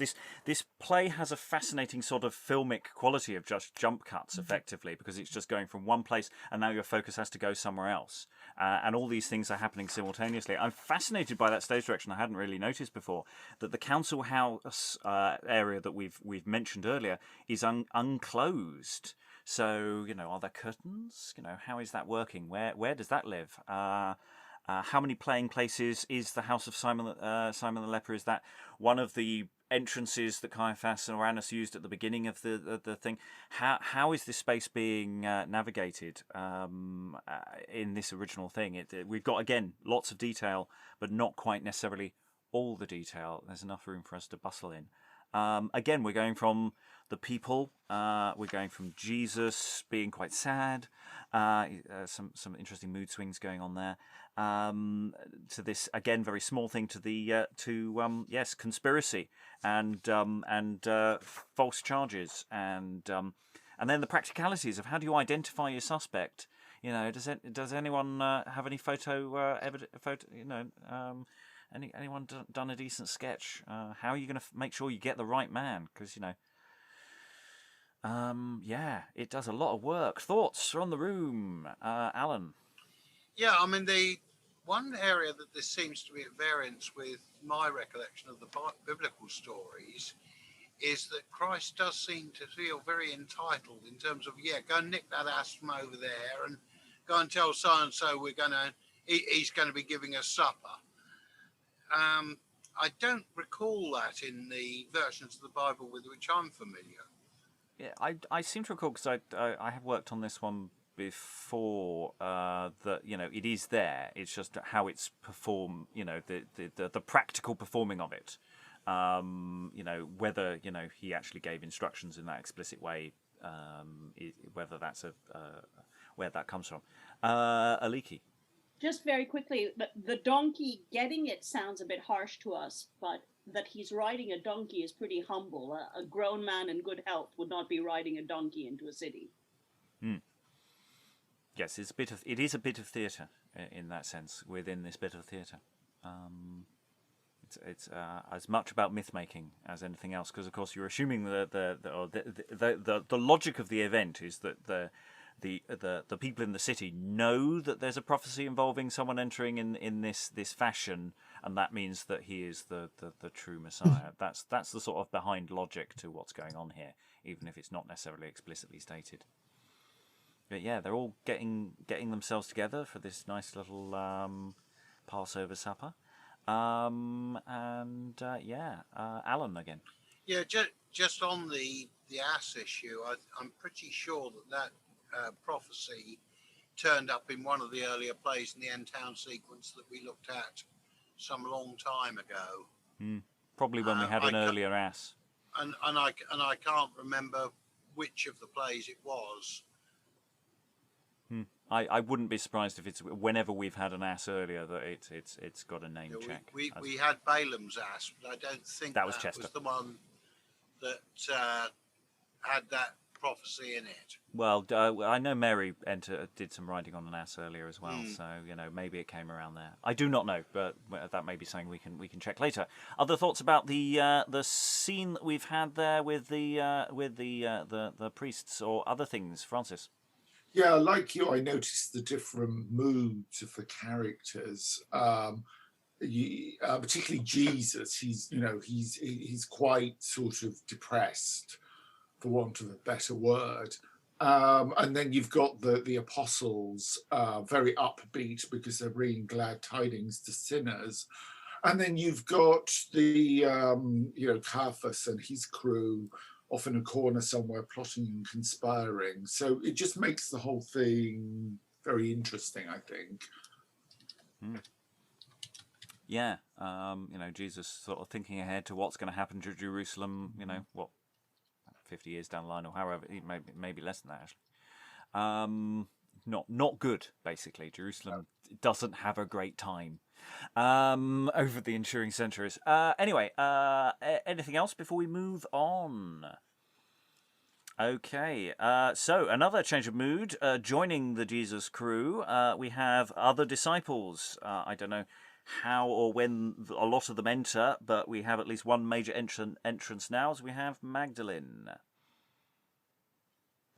play has a fascinating sort of filmic quality of just jump cuts, effectively, because it's just going from one place and now your focus has to go somewhere else. And all these things are happening simultaneously. I'm fascinated by that stage direction. I hadn't really noticed before that the council house area that we've mentioned earlier is unclosed. So, are there curtains? How is that working? Where does that live? How many playing places is the House of Simon the Leper? Is that one of the entrances that Caiaphas and Annas used at the beginning of the thing? How is this space being navigated in this original thing? We've got, again, lots of detail, but not quite necessarily all the detail. There's enough room for us to bustle in. Again, we're going from the people, we're going from Jesus being quite sad, some interesting mood swings going on there, to this, again, very small thing, to the conspiracy and false charges, and then the practicalities of how do you identify your suspect. Does anyone have any photo? Anyone done a decent sketch? How are you going to make sure you get the right man? Because, it does a lot of work. Thoughts from the room, Alan? Yeah, I mean, the one area that this seems to be at variance with my recollection of the biblical stories is that Christ does seem to feel very entitled in terms of, go and nick that ass from over there and go and tell so-and-so he's going to be giving us supper. I don't recall that in the versions of the Bible with which I'm familiar. Yeah, I seem to recall, because I have worked on this one before, that it is there. It's just how it's performed. The practical performing of it. Whether he actually gave instructions in that explicit way. Whether that's where that comes from. Aliki. Just very quickly, the donkey getting it sounds a bit harsh to us, but that he's riding a donkey is pretty humble. A grown man in good health would not be riding a donkey into a city. Yes, it is a bit of theatre in that sense within this bit of theatre. It's as much about myth making as anything else, because of course you're assuming the logic of the event is that the people in the city know that there's a prophecy involving someone entering in this fashion, and that means that he is the true Messiah. That's the sort of behind logic to what's going on here, even if it's not necessarily explicitly stated. But yeah, they're all getting themselves together for this nice little Passover supper. Alan again. Yeah, just on the ass issue, I'm pretty sure that prophecy turned up in one of the earlier plays in the end town sequence that we looked at some long time ago. Probably when we had an earlier ass. And I can't remember which of the plays it was. I wouldn't be surprised if it's whenever we've had an ass earlier that it's got a name check. We had Balaam's ass, but I don't think that was the one that had that prophecy in it. Well, I know Mary did some riding on an ass earlier as well, so maybe it came around there. I do not know, but that may be something we can check later. Other thoughts about the scene that we've had there with the priests or other things, Francis? Yeah, like you, I noticed the different moods of the characters. Particularly Jesus, he's quite sort of depressed, for want of a better word. And then you've got the apostles, very upbeat because they're bringing glad tidings to sinners. And then you've got the Caiaphas and his crew off in a corner somewhere plotting and conspiring. So it just makes the whole thing very interesting, I think. Yeah, Jesus sort of thinking ahead to what's going to happen to Jerusalem, 50 years down the line or however, maybe less than that actually. Not good, basically. Jerusalem doesn't have a great time over the ensuing centuries. Anyway, anything else before we move on? Okay, so another change of mood. Joining the Jesus crew, we have other disciples. I don't know how or when a lot of them enter, but we have at least one major entrance now, as we have Magdalene.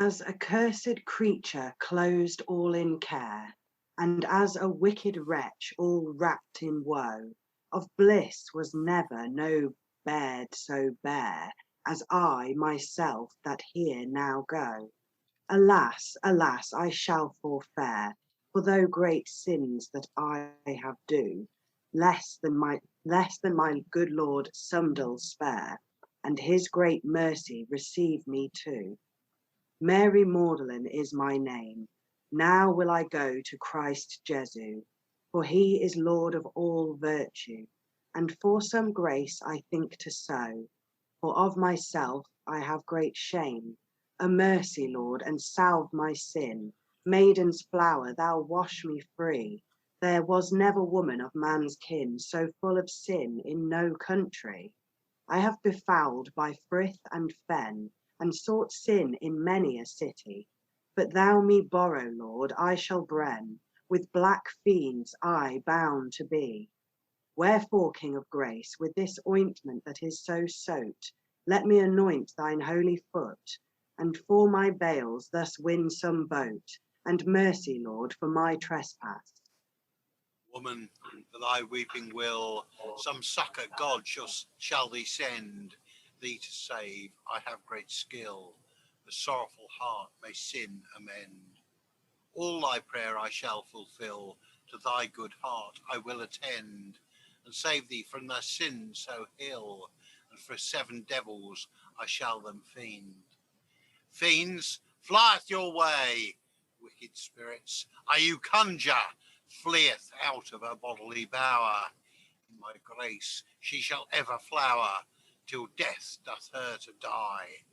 As a cursed creature closed all in care, and as a wicked wretch all wrapped in woe, of bliss was never no bed so bare, as I myself that here now go. Alas, alas, I shall forfare, for though great sins that I have do, less than my good Lord some doll spare, and his great mercy receive me too. Mary Magdalene is my name. Now will I go to Christ Jesu, for he is Lord of all virtue, and for some grace I think to sow, for of myself I have great shame. A mercy, Lord, and salve my sin. Maiden's flower, thou wash me free. There was never woman of man's kin so full of sin in no country. I have befouled by frith and fen, and sought sin in many a city. But thou me borrow, Lord, I shall bren, with black fiends I bound to be. Wherefore, King of grace, with this ointment that is so soaked, let me anoint thine holy foot, and for my bales thus win some boat, and mercy, Lord, for my trespass. Woman, for thy weeping will, some succour God shall thee send, thee to save. I have great skill, the sorrowful heart may sin amend. All thy prayer I shall fulfil, to thy good heart I will attend, and save thee from thy sin so ill, and for 7 devils I shall them fiend. Fiends, flieth your way, wicked spirits, are you conjure, fleeth out of her bodily bower. In my grace she shall ever flower, till death doth her to die.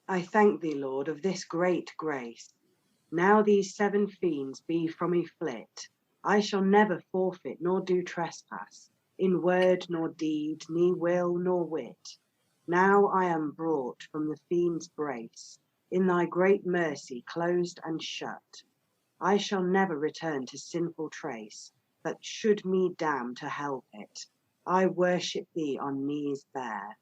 I thank thee, Lord, of this great grace. Now these 7 fiends be from me flit, I shall never forfeit nor do trespass, in word nor deed, ne will nor wit. Now I am brought from the fiend's brace, in thy great mercy closed and shut. I shall never return to sinful trace, that should me damn to help it. I worship thee on knees bare.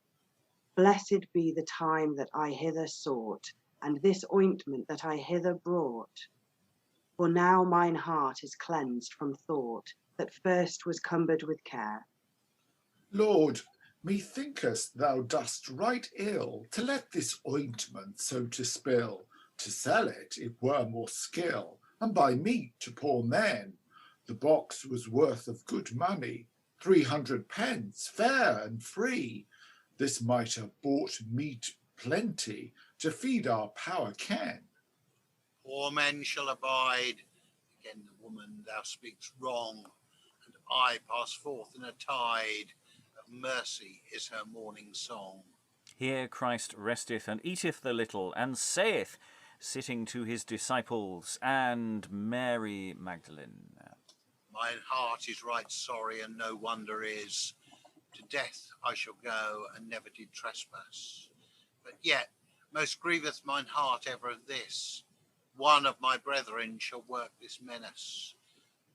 Blessed be the time that I hither sought, and this ointment that I hither brought. For now mine heart is cleansed from thought, that first was cumbered with care. Lord, methinkest thou dost right ill to let this ointment so to spill. To sell it were more skill, and buy meat to poor men. The box was worth of good money, 300 pence, fair and free. This might have bought meat plenty, to feed our power can. Poor men shall abide. Again, the woman, thou speakst wrong, and I pass forth in a tide of mercy is her morning song. Here Christ resteth and eateth the little, and saith, sitting to his disciples and Mary Magdalene, Mine heart is right sorry, and no wonder is. To death I shall go, and never did trespass. But yet most grieveth mine heart ever of this. One of my brethren shall work this menace.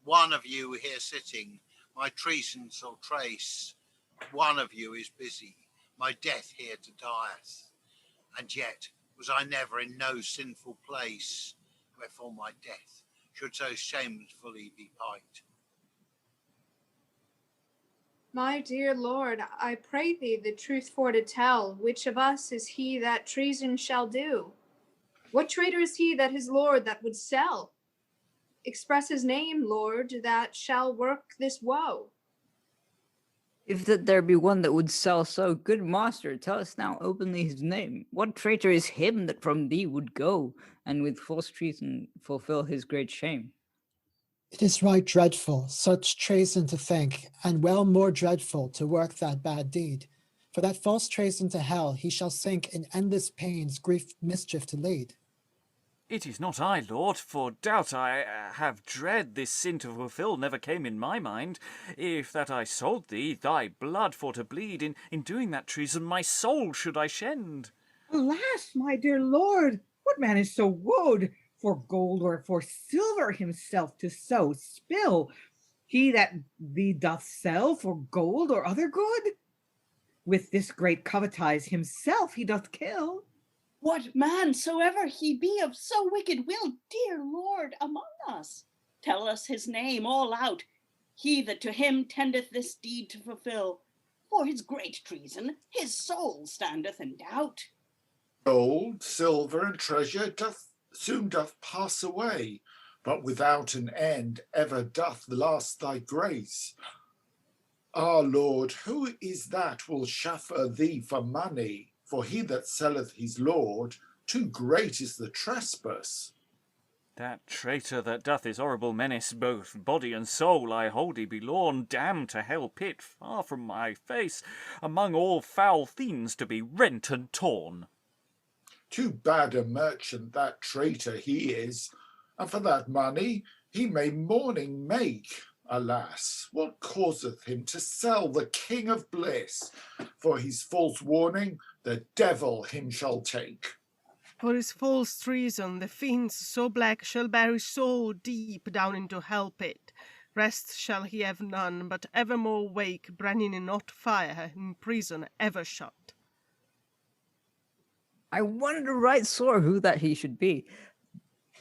One of you here sitting, my treason shall trace. One of you is busy, my death here to dieth. And yet was I never in no sinful place, wherefore my death should so shamefully be piked. My dear Lord, I pray thee the truth for to tell, which of us is he that treason shall do? What traitor is he that his Lord that would sell? Express his name, Lord, that shall work this woe. If that there be one that would sell so, good master, tell us now openly his name. What traitor is him that from thee would go, and with false treason fulfill his great shame? It is right dreadful, such treason to think, and well more dreadful to work that bad deed. For that false treason to hell he shall sink in endless pains, grief, mischief to lead. It is not I, Lord, for doubt I have dread this sin to fulfill never came in my mind. If that I sold thee, thy blood for to bleed, in doing that treason my soul should I shend. Alas, my dear lord, what man is so wooed for gold or for silver himself to so spill? He that thee doth sell for gold or other good, with this great covetise himself he doth kill. What man soever he be of so wicked will, dear Lord, among us, tell us his name all out, he that to him tendeth this deed to fulfill. For his great treason his soul standeth in doubt. Gold, silver, and treasure soon doth pass away, but without an end ever doth last thy grace. Our Lord, who is that will chaffer thee for money? For he that selleth his Lord, too great is the trespass. That traitor that doth his horrible menace, both body and soul, I hold he be lorn, damned to hell pit, far from my face, among all foul fiends to be rent and torn. Too bad a merchant that traitor he is, and for that money he may mourning make. Alas, what causeth him to sell the King of Bliss? For his false warning, the devil him shall take. For his false treason, the fiends so black shall bury soul deep down into hell pit. Rest shall he have none, but evermore wake, branding in hot fire, in prison ever shut. I wonder right sore who that he should be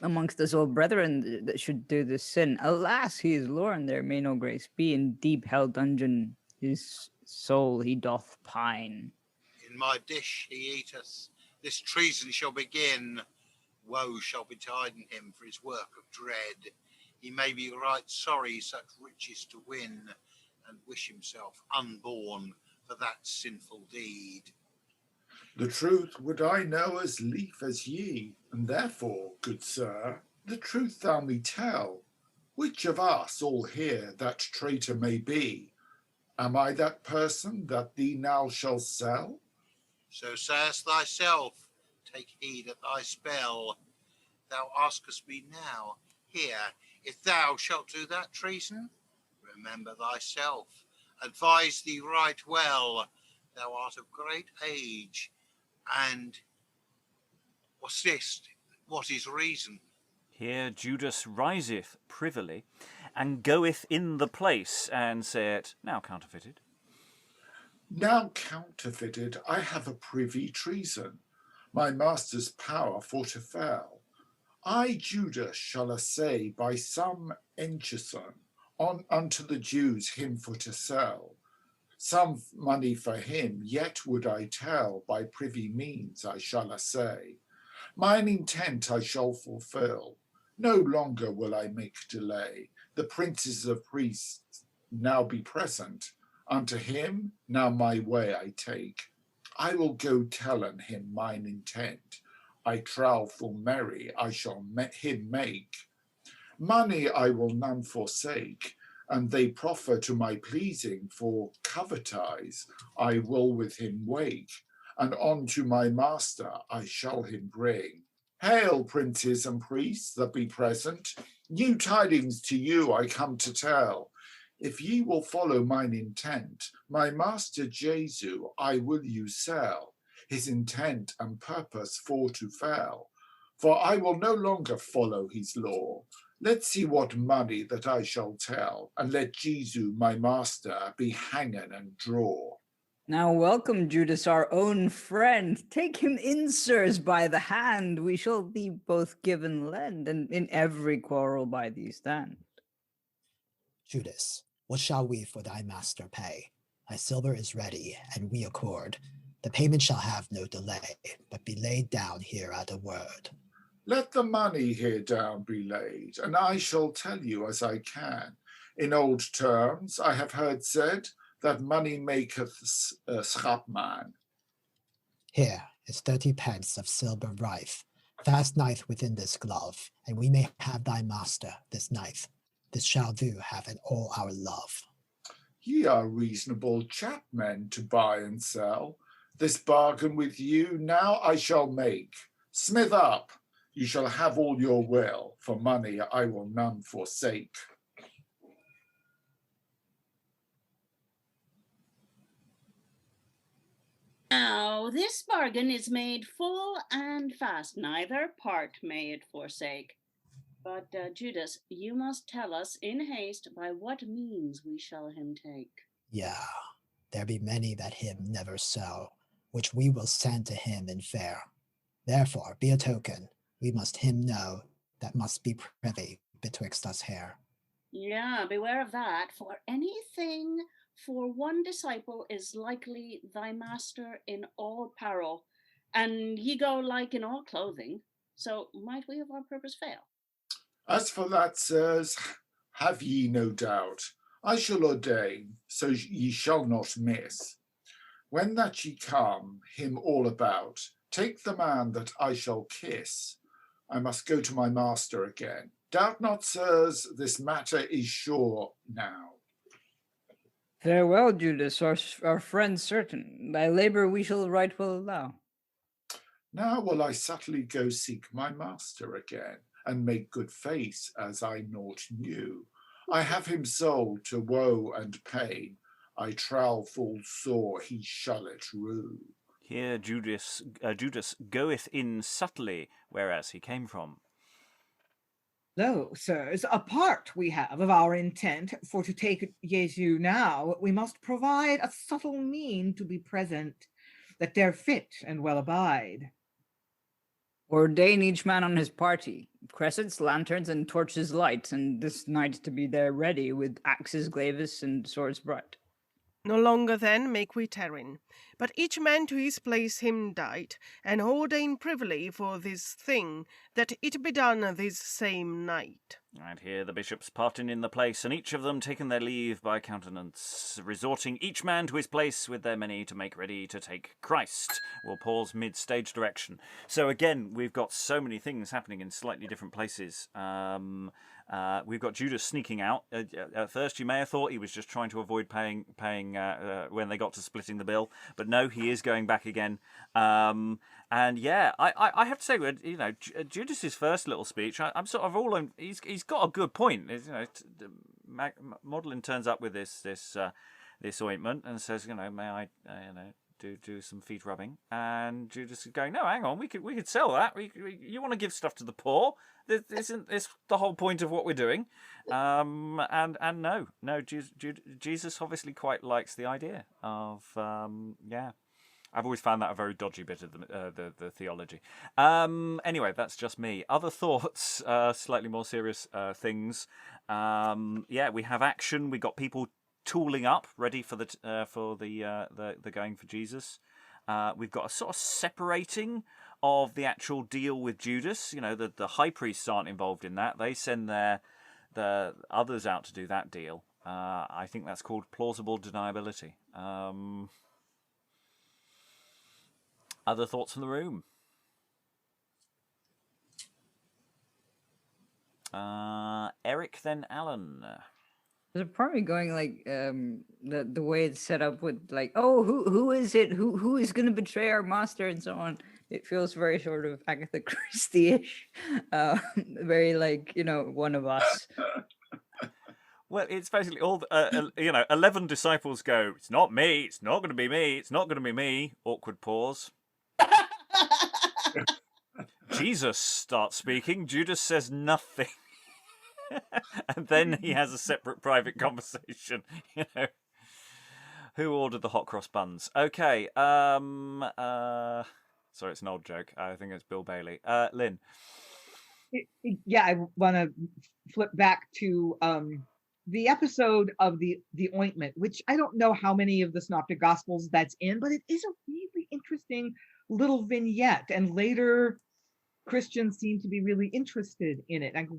amongst us all brethren that should do this sin. Alas, he is Lord, there may no grace be. In deep hell dungeon his soul he doth pine. In my dish he eateth, this treason shall begin. Woe shall betide him for his work of dread. He may be right sorry such riches to win, and wish himself unborn for that sinful deed. The truth would I know as lief as ye, and therefore, good sir, the truth thou me tell. Which of us all here that traitor may be? Am I that person that thee now shall sell? So sayest thyself, take heed at thy spell. Thou askest me now, here, if thou shalt do that treason? Remember thyself, advise thee right well. Thou art of great age, and what's this? What is reason? Here Judas riseth privily, and goeth in the place, and saith, now counterfeited. Now counterfeited, I have a privy treason, my master's power for to fell. I, Judas, shall assay by some enchison on unto the Jews him for to sell. Some money for him yet would I tell, by privy means I shall assay. Mine intent I shall fulfill, no longer will I make delay. The princes of priests now be present, unto him now my way I take. I will go tell on him mine intent, I trow full merry I shall him make. Money I will none forsake, and they proffer to my pleasing, for covetise I will with him wake, and on to my master I shall him bring. Hail, princes and priests that be present, new tidings to you I come to tell. If ye will follow mine intent, my master Jesu I will you sell, his intent and purpose for to fail. For I will no longer follow his law. Let's see what money that I shall tell, and let Jesu my master be hanging and draw. Now welcome, Judas, our own friend. Take him in, sirs, by the hand. We shall be both give and lend, and in every quarrel by thee stand. Judas, what shall we for thy master pay? Thy silver is ready, and we accord. The payment shall have no delay, but be laid down here at a word. Let the money here down be laid, and I shall tell you as I can. In old terms, I have heard said that money maketh schapman. Here is 30 pence of silver rife. Fast knife within this glove, and we may have thy master this knife. This shall do have in all our love. Ye are reasonable chapmen to buy and sell. This bargain with you now I shall make. Smith up, you shall have all your will, for money I will none forsake. Now, this bargain is made full and fast, neither part may it forsake. But, Judas, you must tell us in haste by what means we shall him take. Yeah, there be many that him never saw, which we will send to him in fair. Therefore, be a token, we must him know that must be privy betwixt us here. Yeah, beware of that, for anything for one disciple is likely thy master in all peril, and ye go like in all clothing, so might we of our purpose fail. As for that, sirs, have ye no doubt, I shall ordain, so ye shall not miss. When that ye come, him all about, take the man that I shall kiss. I must go to my master again. Doubt not, sirs, this matter is sure now. Farewell, Judas, our friend certain. Thy labour we shall right well allow. Now will I subtly go seek my master again, and make good face as I naught knew. I have him sold to woe and pain. I trow full sore he shall it rue. Here Judas goeth in subtly, whereas he came from. Lo, sirs, a part we have of our intent, for to take Jesu now, we must provide a subtle mean to be present, that dare fit and well abide. Ordain each man on his party, cressets, lanterns, and torches light, and this night to be there ready with axes, glaives, and swords bright. No longer then make we tarry, but each man to his place him dight, and ordain privily for this thing, that it be done this same night. And here the bishops parting in the place, and each of them taking their leave by countenance, resorting each man to his place with their many to make ready to take Christ. We'll pause mid-stage direction. So again, we've got so many things happening in slightly different places. We've got Judas sneaking out. At first, you may have thought he was just trying to avoid paying when they got to splitting the bill, but no, he is going back again. And yeah, I have to say, you know, Judas's first little speech, I'm sort of all on. He's got a good point. You know, Magdalene turns up with this ointment and says, you know, may I, do some feet rubbing, and Judas is going, no, hang on, we could sell that. You want to give stuff to the poor? Isn't this the whole point of what we're doing? And no, Jesus obviously quite likes the idea of I've always found that a very dodgy bit of the theology. Anyway, that's just me. Other thoughts, slightly more serious things. We have action. We got people tooling up, ready for the going for Jesus. We've got a sort of separating of the actual deal with Judas. You know, the high priests aren't involved in that. They send the others out to do that deal. I think that's called plausible deniability. Other thoughts from the room? Eric, then Alan. There's a part of me going like the way it's set up with like, oh, who is it? Who is going to betray our master and so on. It feels very sort of Agatha Christie-ish, very like, you know, one of us. Well, it's basically all 11 disciples go, it's not me, it's not going to be me, it's not going to be me. Awkward pause. Jesus starts speaking. Judas says nothing. And then he has a separate private conversation, you know. Who ordered the hot cross buns? Okay. Sorry, it's an old joke. I think it's Bill Bailey. Lynn. Yeah, I want to flip back to the episode of the ointment, which I don't know how many of the Synoptic Gospels that's in, but it is a really interesting little vignette. And later, Christians seem to be really interested in it. Like,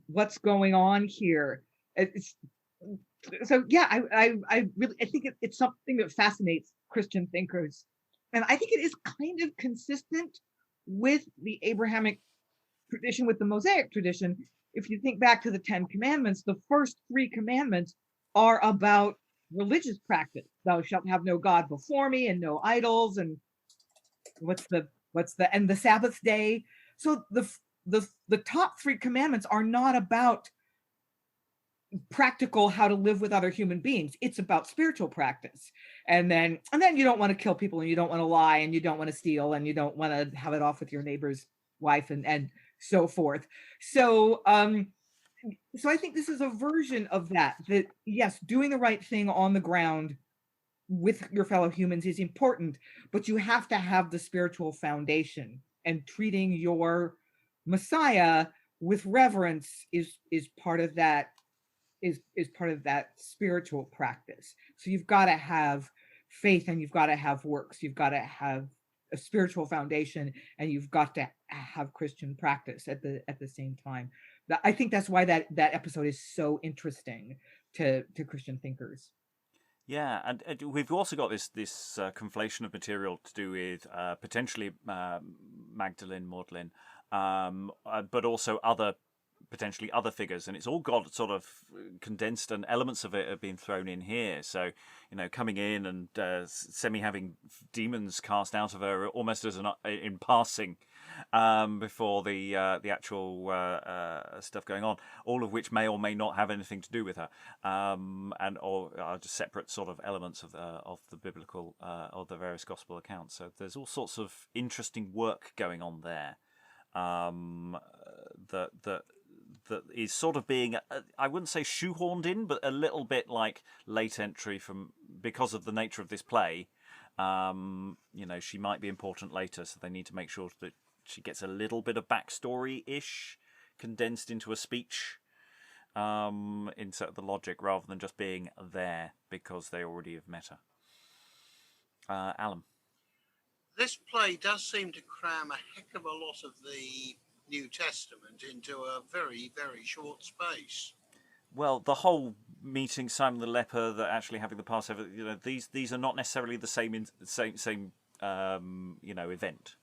what's going on here? I think it's something that fascinates Christian thinkers, and I think it is kind of consistent with the Abrahamic tradition, with the Mosaic tradition. If you think back to the 10 Commandments, the first 3 commandments are about religious practice. Thou shalt have no God before me, and no idols, and and the Sabbath day. So the top 3 commandments are not about practical how to live with other human beings. It's about spiritual practice. And then you don't want to kill people, and you don't want to lie, and you don't want to steal, and you don't want to have it off with your neighbor's wife, and so forth. So so I think this is a version of that yes, doing the right thing on the ground with your fellow humans is important, but you have to have the spiritual foundation, and treating your Messiah with reverence is part of that, is part of that spiritual practice. So you've got to have faith, and you've got to have works. You've got to have a spiritual foundation, and you've got to have Christian practice at the same time. I think that's why that episode is so interesting to Christian thinkers. Yeah, and we've also got this conflation of material to do with potentially Magdalene, Magdalene, but also potentially other figures, and it's all got sort of condensed, and elements of it have been thrown in here. So, coming in and Semi having demons cast out of her almost as in passing, before the actual stuff going on, all of which may or may not have anything to do with her, or are just separate sort of elements of the biblical of the various gospel accounts. So there's all sorts of interesting work going on there, that is sort of being, I wouldn't say shoehorned in, but a little bit like late entry because of the nature of this play. She might be important later, so they need to make sure that she gets a little bit of backstory-ish condensed into a speech, insert the logic, rather than just being there because they already have met her. Alan. This play does seem to cram a heck of a lot of the New Testament into a very, very short space. Well, the whole meeting Simon the leper, that actually having the Passover, these are not necessarily the same event.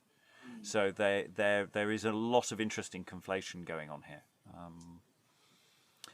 So there is a lot of interesting conflation going on here.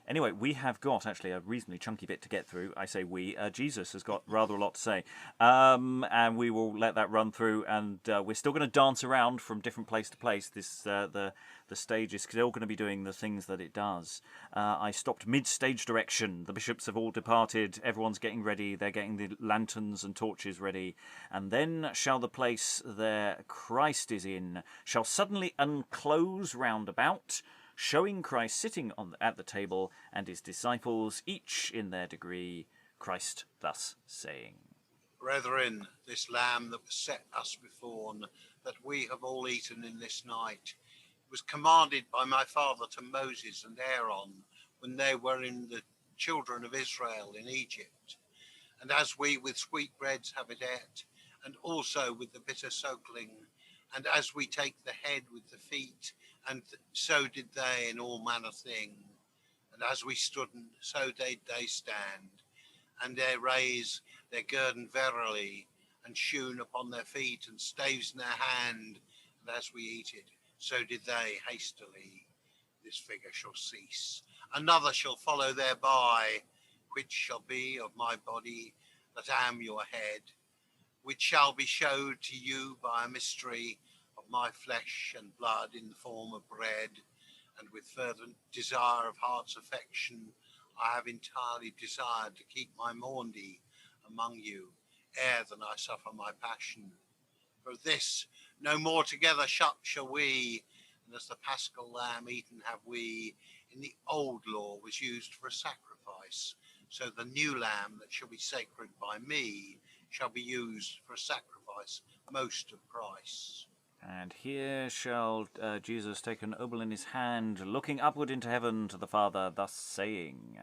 Anyway, we have got actually a reasonably chunky bit to get through. I say we. Jesus has got rather a lot to say. And we will let that run through. And we're still going to dance around from different place to place. The stage is still going to be doing the things that it does. I stopped mid-stage direction. The bishops have all departed. Everyone's getting ready. They're getting the lanterns and torches ready. And then shall the place there Christ is in shall suddenly unclose round about, showing Christ sitting at the table, and his disciples, each in their degree, Christ thus saying, Brethren, this lamb that was set us before, that we have all eaten in this night, was commanded by my father to Moses and Aaron when they were in the children of Israel in Egypt. And as we with sweetbreads have it ate, and also with the bitter suckling, and as we take the head with the feet, and so did they in all manner thing. And as we stood, so did they stand. And they raise their guerdon verily, and shoon upon their feet, and staves in their hand. And as we eat it, so did they hastily. This figure shall cease. Another shall follow thereby, which shall be of my body, that am your head, which shall be showed to you by a mystery of my flesh and blood in the form of bread, and with fervent desire of heart's affection, I have entirely desired to keep my maundy among you, ere than I suffer my passion. For this, no more together shall we, and as the paschal lamb eaten have we, in the old law was used for a sacrifice, so the new lamb that shall be sacred by me shall be used for a sacrifice most of price. And here shall Jesus take an obol in his hand, looking upward into heaven to the Father, thus saying,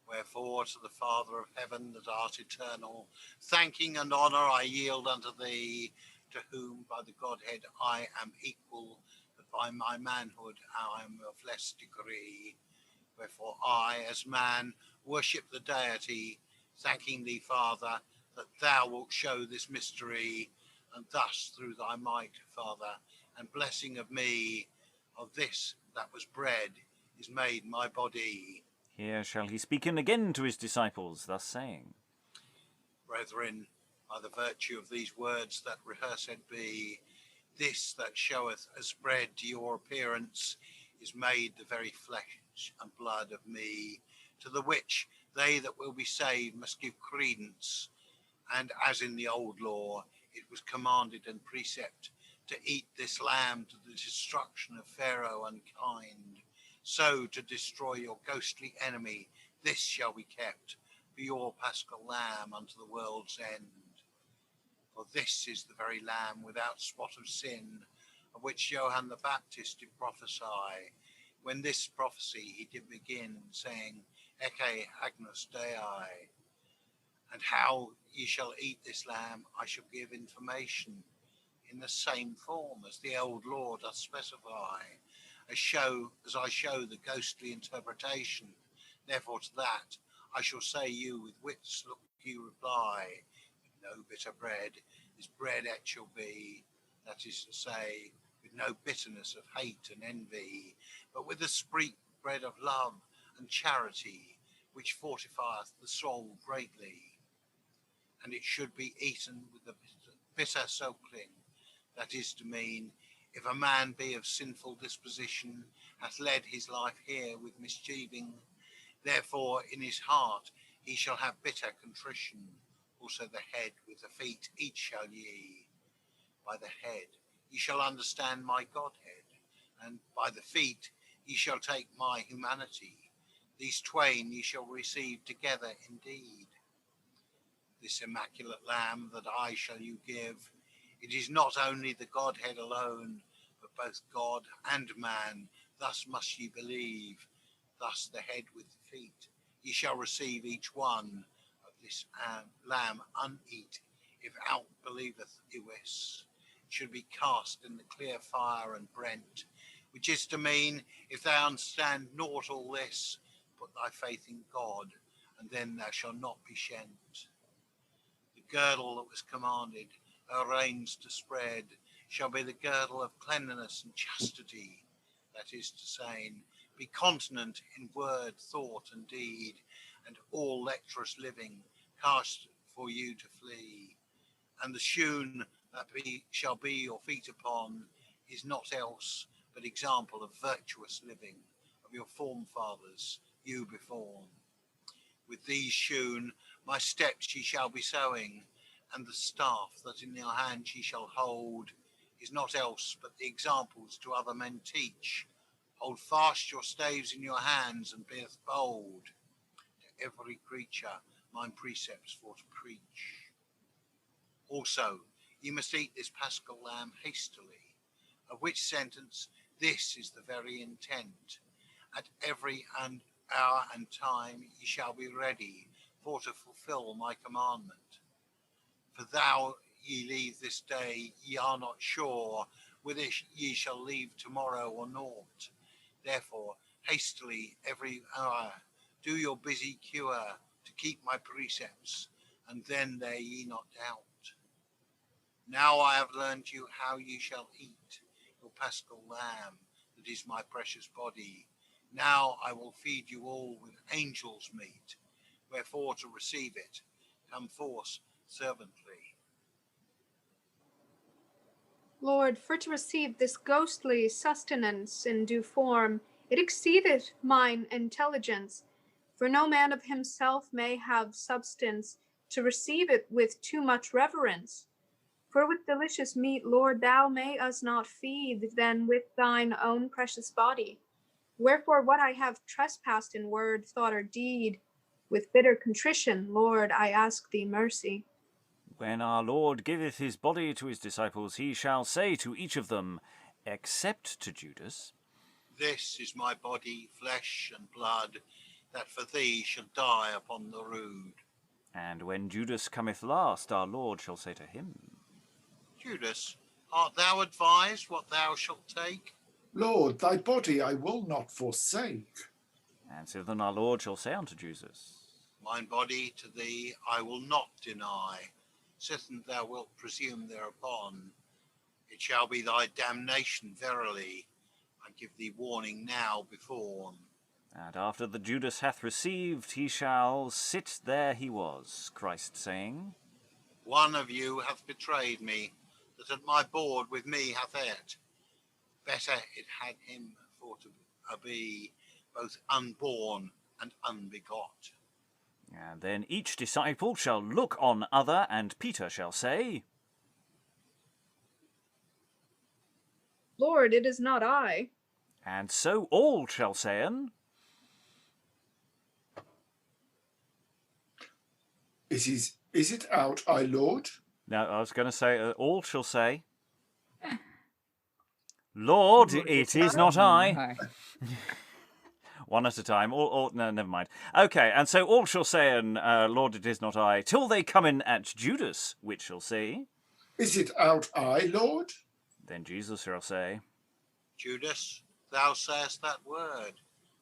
Wherefore to the Father of heaven that art eternal, thanking and honour I yield unto thee, to whom by the Godhead I am equal, but by my manhood I am of less degree. Wherefore I, as man, worship the deity, thanking thee, Father, that thou wilt show this mystery, and thus through thy might, Father, and blessing of me, of this that was bread, is made my body. Here shall he speak in again to his disciples, thus saying, Brethren, by the virtue of these words that rehearsed be, this that showeth as bread to your appearance is made the very flesh and blood of me, to the which they that will be saved must give credence. And as in the old law, it was commanded and precept to eat this lamb to the destruction of Pharaoh unkind. So to destroy your ghostly enemy, this shall be kept for your paschal lamb unto the world's end. For this is the very lamb without spot of sin, of which Johann the Baptist did prophesy. When this prophecy he did begin, saying, Ecce Agnus Dei. And how ye shall eat this lamb, I shall give information in the same form as the old law doth specify, as I show the ghostly interpretation. Therefore to that I shall say you with wits look you reply. With no bitter bread, this bread it shall be, that is to say, with no bitterness of hate and envy, but with the sweet bread of love and charity, which fortifieth the soul greatly. And it should be eaten with the bitter suckling, that is to mean, if a man be of sinful disposition, hath led his life here with mischieving, therefore in his heart he shall have bitter contrition. Also the head with the feet each shall ye. By the head ye shall understand my Godhead, and by the feet ye shall take my humanity. These twain ye shall receive together indeed. This immaculate lamb that I shall you give, it is not only the Godhead alone, but both God and man. Thus must ye believe. Thus the head with the feet. Ye shall receive each one of this lamb uneat, if out believeth iwis. It should be cast in the clear fire and brent, which is to mean, if thou understand naught all this, put thy faith in God, and then thou shalt not be shent. The girdle that was commanded her reins to spread shall be the girdle of cleanliness and chastity, that is to say, be continent in word, thought, and deed, and all lecherous living cast for you to flee. And the shoon that shall be your feet upon is not else but example of virtuous living of your forefathers, you before. With these shoon my steps ye shall be sowing, and the staff that in your hand ye shall hold is not else but the examples to other men teach. Hold fast your staves in your hands, and be bold to every creature mine precepts for to preach. Also ye must eat this paschal lamb hastily, of which sentence this is the very intent. At every hour and time ye shall be ready for to fulfill my commandment. For thou ye leave this day, ye are not sure whether ye shall leave tomorrow or naught. Therefore hastily every hour do your busy cure to keep my precepts, and then there ye not doubt. Now I have learned you how ye shall eat your paschal lamb, that is my precious body. Now I will feed you all with angels' meat. Wherefore to receive it, come forth servantly. Lord, for to receive this ghostly sustenance in due form, it exceedeth mine intelligence. For no man of himself may have substance to receive it with too much reverence. For with delicious meat, Lord, thou may us not feed than with thine own precious body. Wherefore what I have trespassed in word, thought, or deed, with bitter contrition, Lord, I ask thee mercy. When our Lord giveth his body to his disciples, he shall say to each of them, except to Judas, This is my body, flesh and blood, that for thee shall die upon the rood. and when Judas cometh last, our Lord shall say to him, Judas, art thou advised what thou shalt take? Lord, thy body I will not forsake. and so then our Lord shall say unto Jesus, Mine body to thee I will not deny, sithen thou wilt presume thereupon. It shall be thy damnation verily. I give thee warning now before. and after the Judas hath received, he shall sit there he was, Christ saying, One of you hath betrayed me, that at my board with me hath ate. Better it had him for to be both unborn and unbegot. And then each disciple shall look on other, and Peter shall say, Lord, it is not I. and so all shall sayen, Is it out, I Lord? now I was going to say, all shall say, Lord, it is not I. One at a time. No, never mind. Okay, and so all shall say, and Lord, it is not I, till they come in at Judas, which shall say, Is it out, I Lord? then Jesus shall say, Judas, thou sayest that word.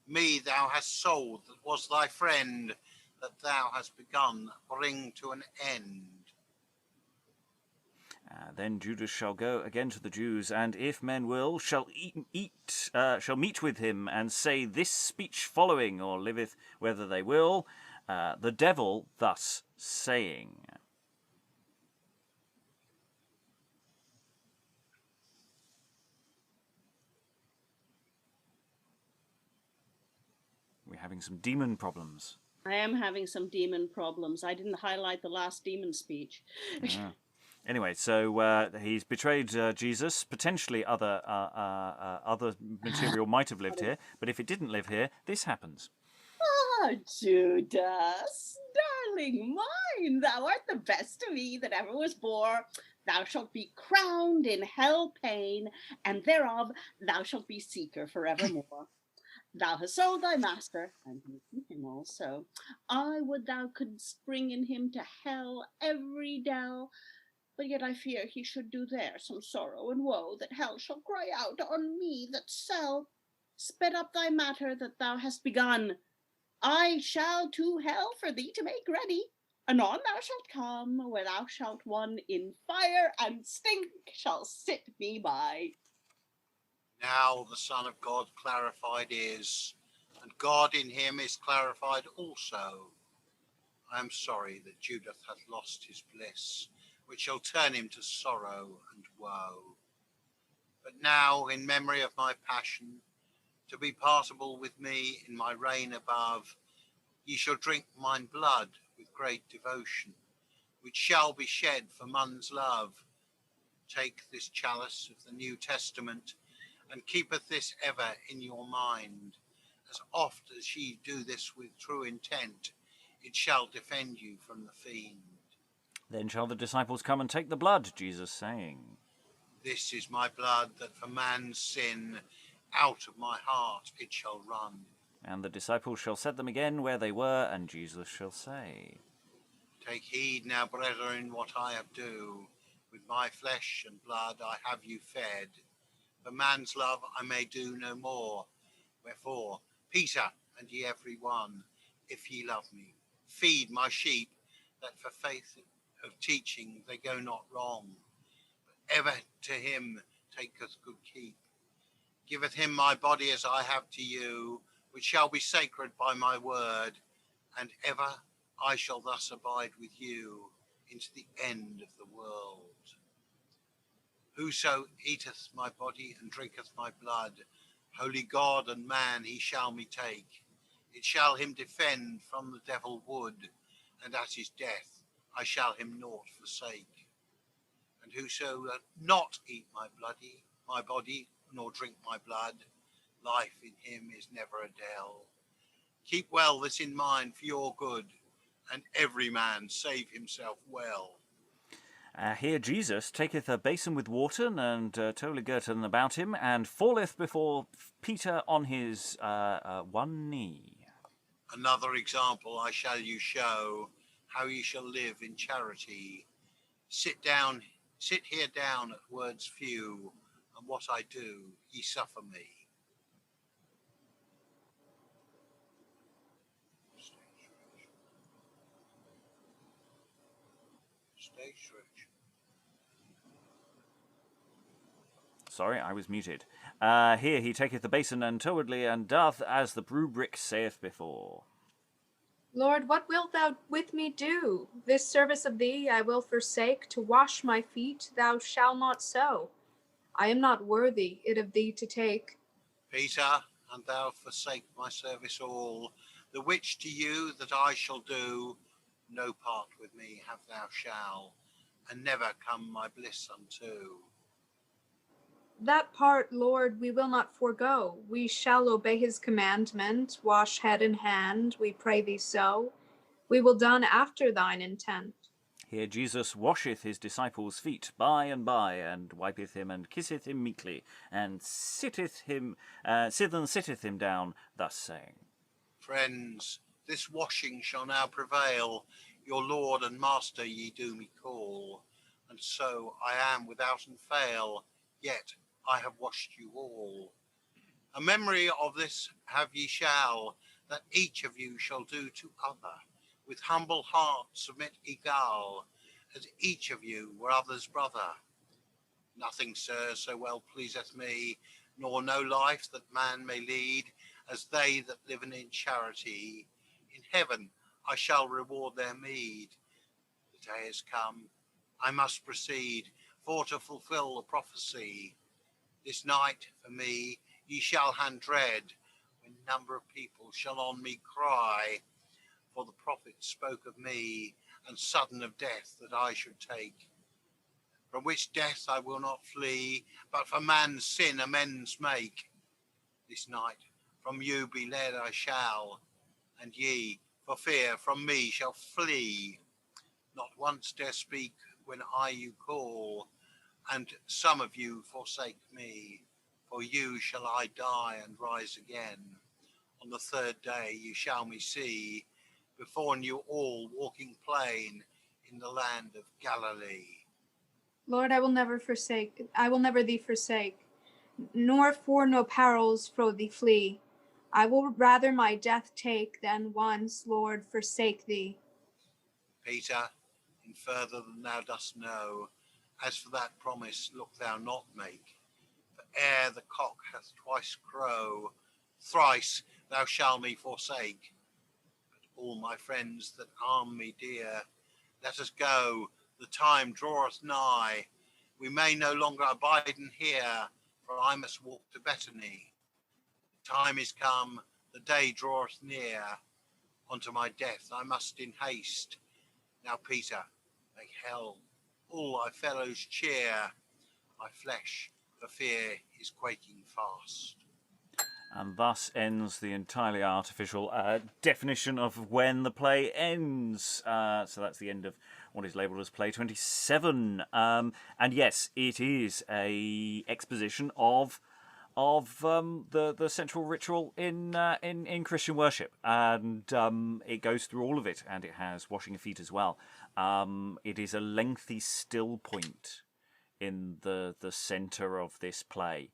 Me thou hast sold that was thy friend, that thou hast begun, bring to an end. Then Judas shall go again to the Jews, and if men will, shall meet with him, and say this speech following, or liveth whether they will, the devil thus saying. We're having some demon problems. I am having some demon problems. I didn't highlight the last demon speech. Anyway, so he's betrayed Jesus. Potentially other material might have lived here, but if it didn't live here, this happens. Ah, Judas, darling mine, thou art the best of me that ever was bore. Thou shalt be crowned in hell pain, and thereof thou shalt be seeker forevermore. Thou hast sold thy master, and eaten him also. I would thou couldst bring in him to hell every dell, but yet I fear he should do there some sorrow and woe, that hell shall cry out on me that sell. Sped up thy matter that thou hast begun. I shall to hell for thee to make ready. Anon thou shalt come, where thou shalt one in fire and stink shall sit me by. Now the Son of God clarified is, and God in him is clarified also. I am sorry that Judas hath lost his bliss, which shall turn him to sorrow and woe. But now, in memory of my passion, to be partable with me in my reign above, ye shall drink mine blood with great devotion, which shall be shed for man's love. Take this chalice of the New Testament, and keepeth this ever in your mind. As oft as ye do this with true intent, it shall defend you from the fiend. Then shall the disciples come and take the blood, Jesus saying, This is my blood, that for man's sin out of my heart it shall run. and the disciples shall set them again where they were, and Jesus shall say, Take heed now, brethren, what I have do. With my flesh and blood I have you fed. For man's love I may do no more. Wherefore, Peter, and ye every one, if ye love me, feed my sheep, that for faith of teaching they go not wrong, but ever to him taketh good keep. Giveth him my body as I have to you, which shall be sacred by my word, and ever I shall thus abide with you into the end of the world. Whoso eateth my body and drinketh my blood, holy God and man he shall me take. It shall him defend from the devil wood, and at his death I shall him naught forsake. And whoso not eat my body, nor drink my blood, life in him is never a dell. Keep well this in mind for your good, and every man save himself well. Here Jesus taketh a basin with water, and totally girded about him, and falleth before Peter on his one knee. Another example I shall you show, how ye shall live in charity. Sit here down at words few, and what I do ye suffer me. Stage stretch. Sorry, I was muted. Here he taketh the basin untowardly, and doth as the rubric saith before. Lord, what wilt thou with me do? This service of thee I will forsake. To wash my feet thou shalt not so. I am not worthy it of thee to take. Peter, and thou forsake my service all, The which to you that I shall do, no part with me have thou shall, and never come my bliss unto. That part, Lord, we will not forego. We shall obey his commandment, wash head and hand, we pray thee so. We will done after thine intent. Here Jesus washeth his disciples' feet by, and wipeth him, and kisseth him meekly, and siteth him down, thus saying, Friends, this washing shall now prevail. Your Lord and Master ye do me call, and so I am without and fail, yet I have washed you all. A memory of this have ye shall, that each of you shall do to other, with humble heart submit egal, as each of you were other's brother. Nothing, sir, so well pleaseth me, nor no life that man may lead, as they that live in charity. In heaven I shall reward their meed. The day is come, I must proceed, for to fulfill the prophecy. This night for me ye shall hand dread, when number of people shall on me cry, for the prophet spoke of me, and sudden of death that I should take. From which death I will not flee, but for man's sin amends make. This night from you be led I shall, and ye for fear from me shall flee. Not once dare speak when I you call, and some of you forsake me. For you shall I die and rise again. On the third day you shall me see, before you all walking plain in the land of Galilee. Lord, I will never thee forsake, nor for no perils fro thee flee. I will rather my death take than once, Lord, forsake thee. Peter, in further than thou dost know, as for that promise look thou not make. For ere the cock hath twice crow, thrice thou shalt me forsake. But all my friends that arm me dear, let us go, the time draweth nigh. We may no longer abide in here, for I must walk to Bethany. The time is come, the day draweth near. Unto my death I must in haste. Now, Peter, make hell all thy fellows cheer. My flesh for fear is quaking fast. And thus ends the entirely artificial definition of when the play ends. So that's the end of what is labelled as play 27. And yes, it is a exposition of the central ritual in Christian worship, and it goes through all of it, and it has washing of feet as well. It is a lengthy still point in the centre of this play.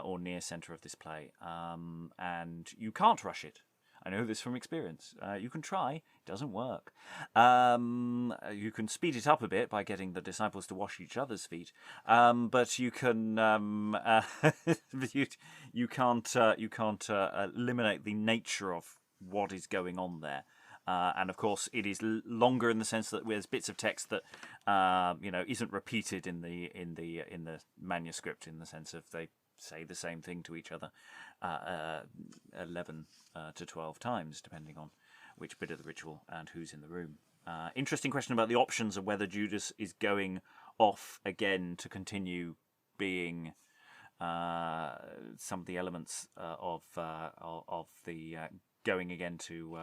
Or near centre of this play, and you can't rush it. I know this from experience. You can try, it doesn't work. You can speed it up a bit by getting the disciples to wash each other's feet, but you can you can't eliminate the nature of what is going on there. And of course, it is longer in the sense that there's bits of text that isn't repeated in the manuscript, in the sense of they say the same thing to each other 11 to 12 times, depending on which bit of the ritual and who's in the room. Interesting question about the options of whether Judas is going off again to continue being some of the elements of the going again to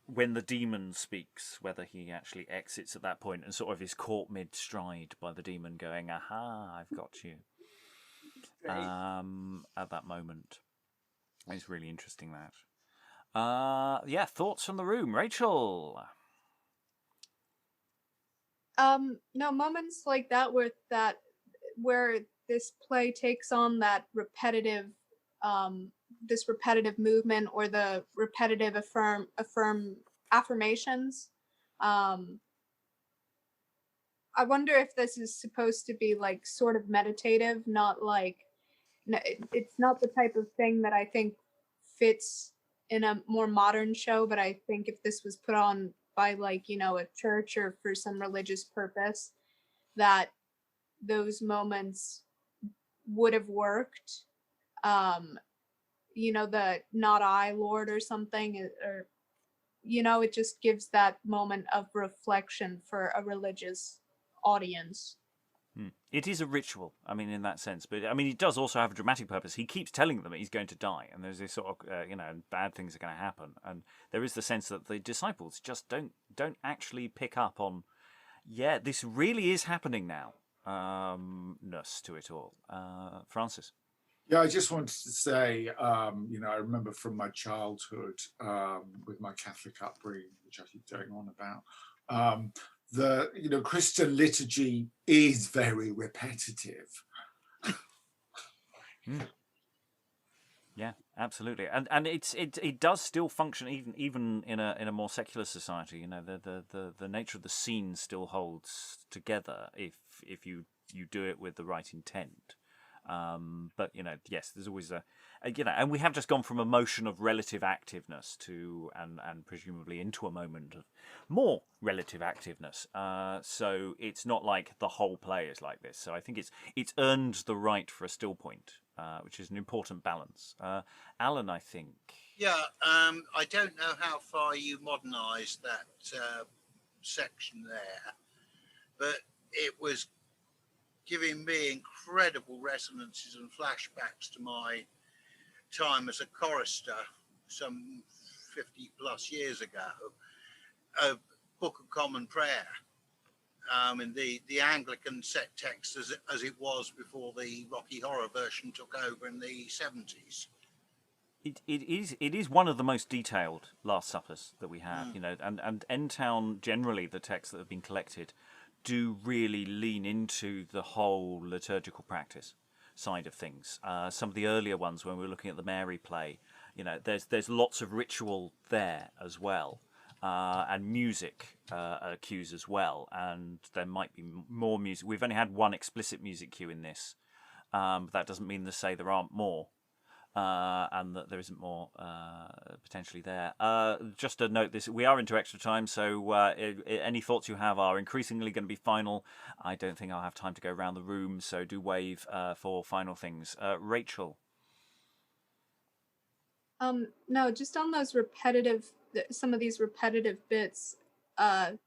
when the demon speaks, whether he actually exits at that point and sort of is caught mid-stride by the demon going, aha, I've got you, at that moment. It's really interesting, that. Thoughts from the room. Rachael? No, moments like that where this play takes on that repetitive this repetitive movement, or the repetitive affirmations. I wonder if this is supposed to be like sort of meditative, not like, it's not the type of thing that I think fits in a more modern show, but I think if this was put on by like, a church or for some religious purpose, that those moments would have worked. the "not I, Lord" or something, or it just gives that moment of reflection for a religious audience. It is a ritual, I mean, in that sense. But, I mean, it does also have a dramatic purpose. He keeps telling them that he's going to die, and there's this sort of, bad things are going to happen. And there is the sense that the disciples just don't actually pick up on, this really is happening now, ness to it all. Francis? Yeah, I just wanted to say, I remember from my childhood with my Catholic upbringing, which I keep going on about, the Christian liturgy is very repetitive. Yeah, absolutely, and it does still function even in a more secular society. The nature of the scene still holds together if you do it with the right intent. But yes, there's always and we have just gone from a motion of relative activeness to and presumably into a moment of more relative activeness. So it's not like the whole play is like this. So I think it's earned the right for a still point, which is an important balance. Alan, I think. Yeah, I don't know how far you modernised that section there, but it was giving me incredible resonances and flashbacks to my time as a chorister some 50 plus years ago. A Book of Common Prayer, in the Anglican set text as it was before the Rocky Horror version took over in the 70s. It is one of the most detailed Last Suppers that we have, and End Town, generally the texts that have been collected do really lean into the whole liturgical practice side of things. Some of the earlier ones, when we were looking at the Mary play, there's lots of ritual there as well, and music cues as well, and there might be more music. We've only had one explicit music cue in this, but that doesn't mean to say there aren't more. And that there isn't more potentially there. Just to note this, we are into extra time, so any thoughts you have are increasingly going to be final. I don't think I'll have time to go around the room, so do wave for final things. Rachael? No, just on those some of these repetitive bits, that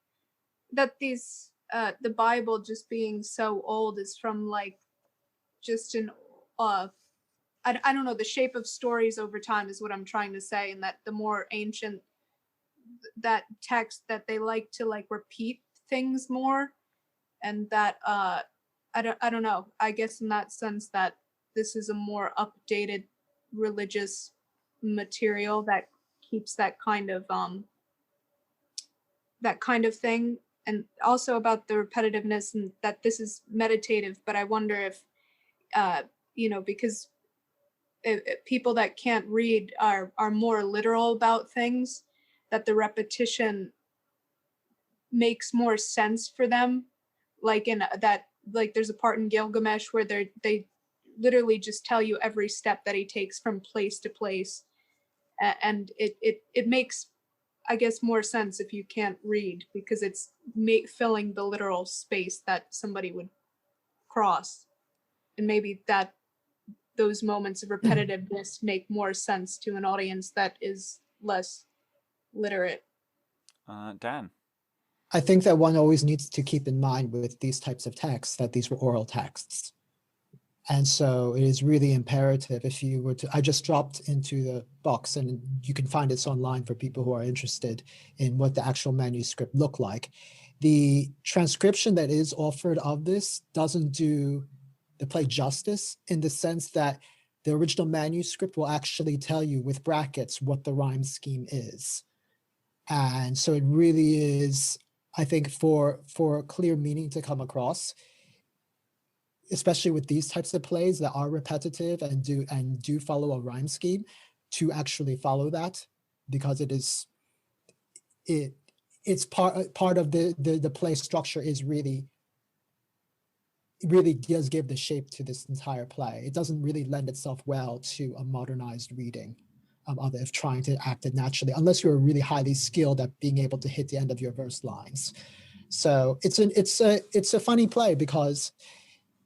these, the Bible just being so old is from just an I don't know, the shape of stories over time is what I'm trying to say, and that the more ancient that text, that they like to repeat things more, and that I don't know, I guess in that sense that this is a more updated religious material that keeps that kind of thing. And also about the repetitiveness, and that this is meditative, but I wonder if because people that can't read are more literal about things, that the repetition makes more sense for them. There's a part in Gilgamesh where they literally just tell you every step that he takes from place to place, and it makes, I guess, more sense if you can't read, because it's filling the literal space that somebody would cross, and maybe that those moments of repetitiveness make more sense to an audience that is less literate. Dan? I think that one always needs to keep in mind with these types of texts that these were oral texts. And so it is really imperative, if you were to, I just dropped into the box, and you can find this online for people who are interested in what the actual manuscript looked like. The transcription that is offered of this doesn't do the play justice, in the sense that the original manuscript will actually tell you with brackets what the rhyme scheme is. And so it really is, I think, for clear meaning to come across, especially with these types of plays that are repetitive and do follow a rhyme scheme, to actually follow that, because it's part of the play structure is really does give the shape to this entire play. It doesn't really lend itself well to a modernized reading of trying to act it naturally, unless you're really highly skilled at being able to hit the end of your verse lines. So it's a funny play, because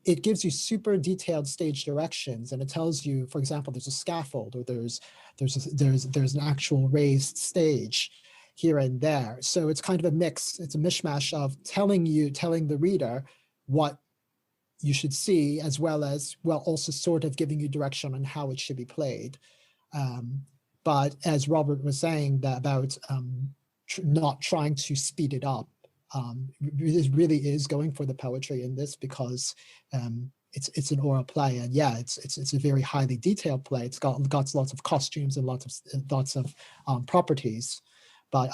it gives you super detailed stage directions, and it tells you, for example, there's a scaffold, or there's an actual raised stage here and there. So it's kind of a mix. It's a mishmash of telling the reader what you should see, as well as, well, also sort of giving you direction on how it should be played. But as Robert was saying, that about not trying to speed it up, it really is going for the poetry in this, because it's an oral play, and yeah, it's a very highly detailed play. It's got lots of costumes and lots of properties, but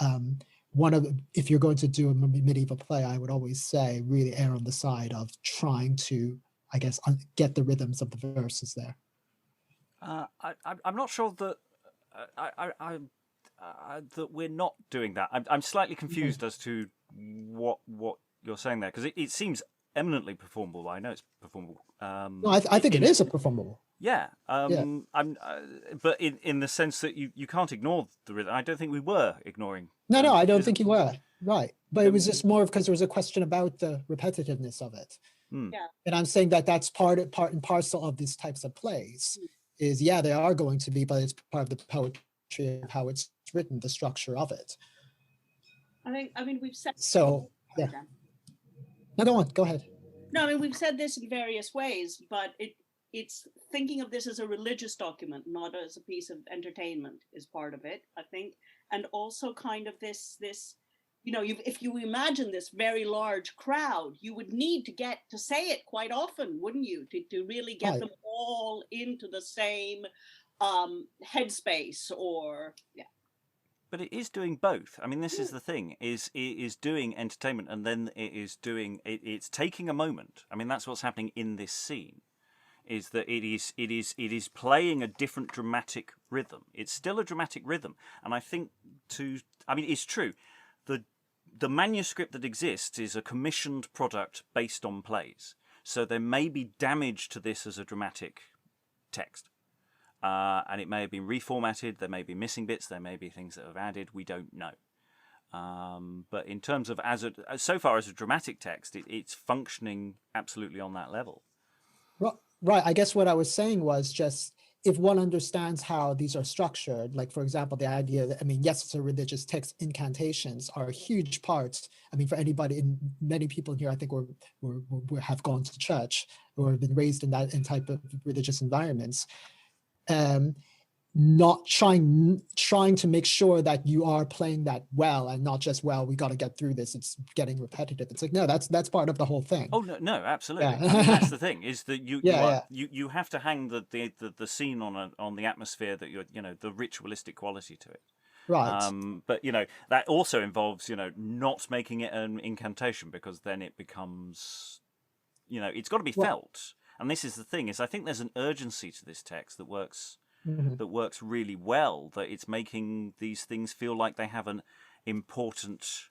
if you're going to do a medieval play, I would always say really err on the side of trying to, I guess, get the rhythms of the verses there. I'm not sure that that we're not doing that. I'm slightly confused as to what you're saying there, because it seems eminently performable. I know it's performable. No, I think it is a performable. Yeah. But in the sense that you can't ignore the rhythm. I don't think we were ignoring. No, I don't think you were. Right. But it was just more because there was a question about the repetitiveness of it. Yeah. And I'm saying that that's part and parcel of these types of plays. Is, yeah, they are going to be, but it's part of the poetry of how it's written, the structure of it. I mean, we've said. So, yeah. No, go ahead. No, I mean, we've said this in various ways, but it's thinking of this as a religious document, not as a piece of entertainment, is part of it, I think. And also kind of this, you know, if you imagine this very large crowd, you would need to get to say it quite often, wouldn't you? To really get them all into the same headspace, or, yeah. But it is doing both. I mean, this is the thing: it is doing entertainment, and then it is doing. It's taking a moment. I mean, that's what's happening in this scene. Is that it is playing a different dramatic rhythm. It's still a dramatic rhythm, and I think it's true. The manuscript that exists is a commissioned product based on plays, so there may be damage to this as a dramatic text. And it may have been reformatted, there may be missing bits, there may be things that have added, we don't know. But in terms of, so far as a dramatic text, it's functioning absolutely on that level. Right, I guess what I was saying was just, if one understands how these are structured, like, for example, the idea that, I mean, yes, it's a religious text, incantations are a huge part. I mean, for anybody, many people here, I think, have gone to church or have been raised in type of religious environments. Not trying to make sure that you are playing that well, and not just, well, we got to get through this, it's getting repetitive. It's like, no, that's part of the whole thing. Oh no, absolutely. Yeah. I mean, that's the thing, is that you have to hang the scene on the atmosphere, that the ritualistic quality to it. Right. But that also involves not making it an incantation, because then it becomes it's got to be felt. And this is the thing, is I think there's an urgency to this text that works really well, that it's making these things feel like they have an important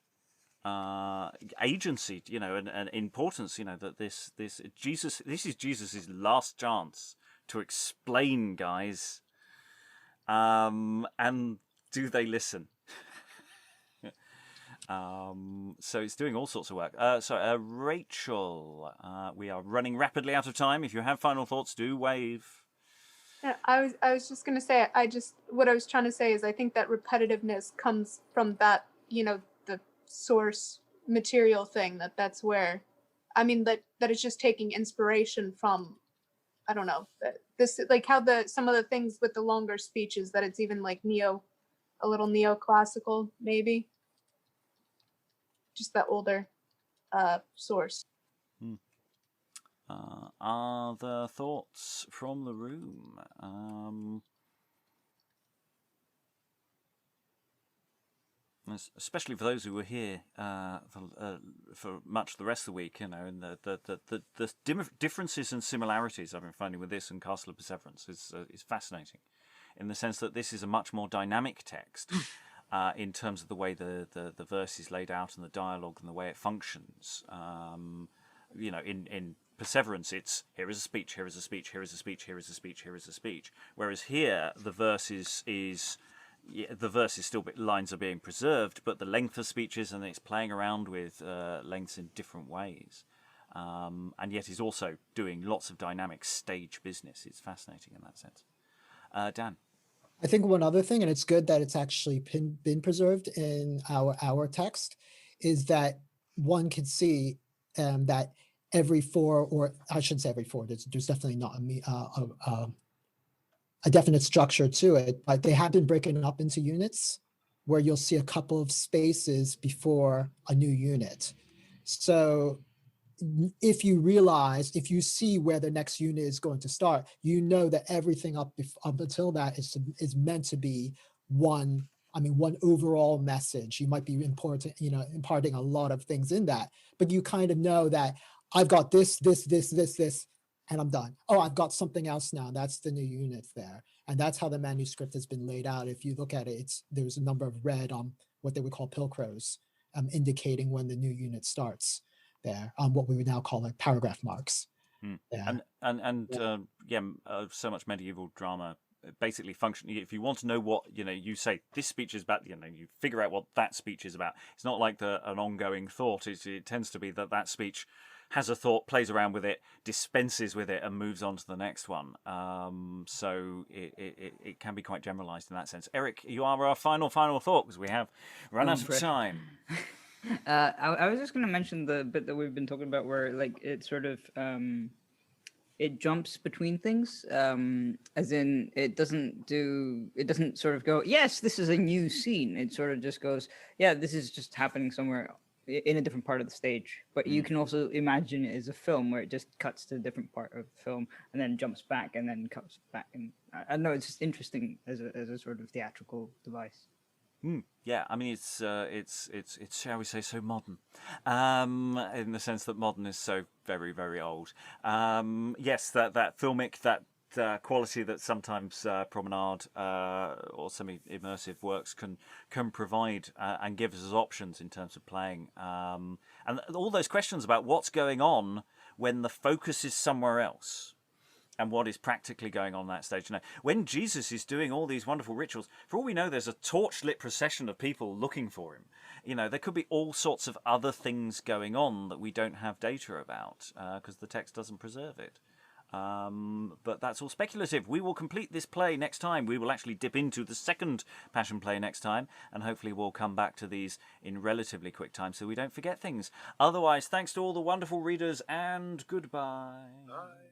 agency, an importance, that this is Jesus's last chance to explain, guys. And do they listen? So it's doing all sorts of work. Rachel, we are running rapidly out of time. If you have final thoughts, do wave. Yeah, I was just gonna say, what I was trying to say is, I think that repetitiveness comes from that, the source material thing, that's where, I mean, that it's just taking inspiration from, I don't know, this, like how some of the things with the longer speeches, that it's even like a little neoclassical, maybe. Just that older source. Other thoughts from the room? Especially for those who were here for much of the rest of the week, and the differences and similarities I've been finding with this and Castle of Perseverance is fascinating, in the sense that this is a much more dynamic text. In terms of the way the verse is laid out and the dialogue and the way it functions. In Perseverance, it's here is a speech, here is a speech, here is a speech, here is a speech, here is a speech. Whereas here, the verse is still, lines are being preserved, but the length of speeches, and it's playing around with lengths in different ways. and yet is also doing lots of dynamic stage business. It's fascinating in that sense. Dan? I think one other thing, and it's good that it's actually been preserved in our text, is that one can see that every four, or I shouldn't say every four, there's definitely not a definite structure to it, but they have been breaking up into units where you'll see a couple of spaces before a new unit. So if you see where the next unit is going to start, you know that everything up until that is meant to be one overall message. You might be imparting a lot of things in that, but you kind of know that I've got this, and I'm done. Oh, I've got something else now. That's the new unit there. And that's how the manuscript has been laid out. If you look at it, there's a number of red what they would call pilcrows, indicating when the new unit starts there, what we would now call like paragraph marks. Yeah. So much medieval drama basically function. If you want to know what, you say this speech is about, you figure out what that speech is about. It's not like an ongoing thought. It tends to be that speech has a thought, plays around with it, dispenses with it, and moves on to the next one. So it can be quite generalized in that sense. Eric, you are our final thought, because we have run out of time. I was just going to mention the bit that we've been talking about where like it sort of it jumps between things, as in it doesn't sort of go, yes, this is a new scene. It sort of just goes, yeah, this is just happening somewhere in a different part of the stage. But you can also imagine it as a film where it just cuts to a different part of the film and then jumps back and then cuts back. And I know it's just interesting as a sort of theatrical device. Yeah, I mean it's shall we say so modern, in the sense that modern is so very, very old. Yes, that filmic, that quality that sometimes promenade or semi-immersive works can provide and give us options in terms of playing, and all those questions about what's going on when the focus is somewhere else. And what is practically going on that stage. When Jesus is doing all these wonderful rituals, for all we know, there's a torch-lit procession of people looking for him. There could be all sorts of other things going on that we don't have data about because the text doesn't preserve it. But that's all speculative. We will complete this play next time. We will actually dip into the second Passion play next time, and hopefully we'll come back to these in relatively quick time so we don't forget things. Otherwise, thanks to all the wonderful readers, and goodbye. Bye.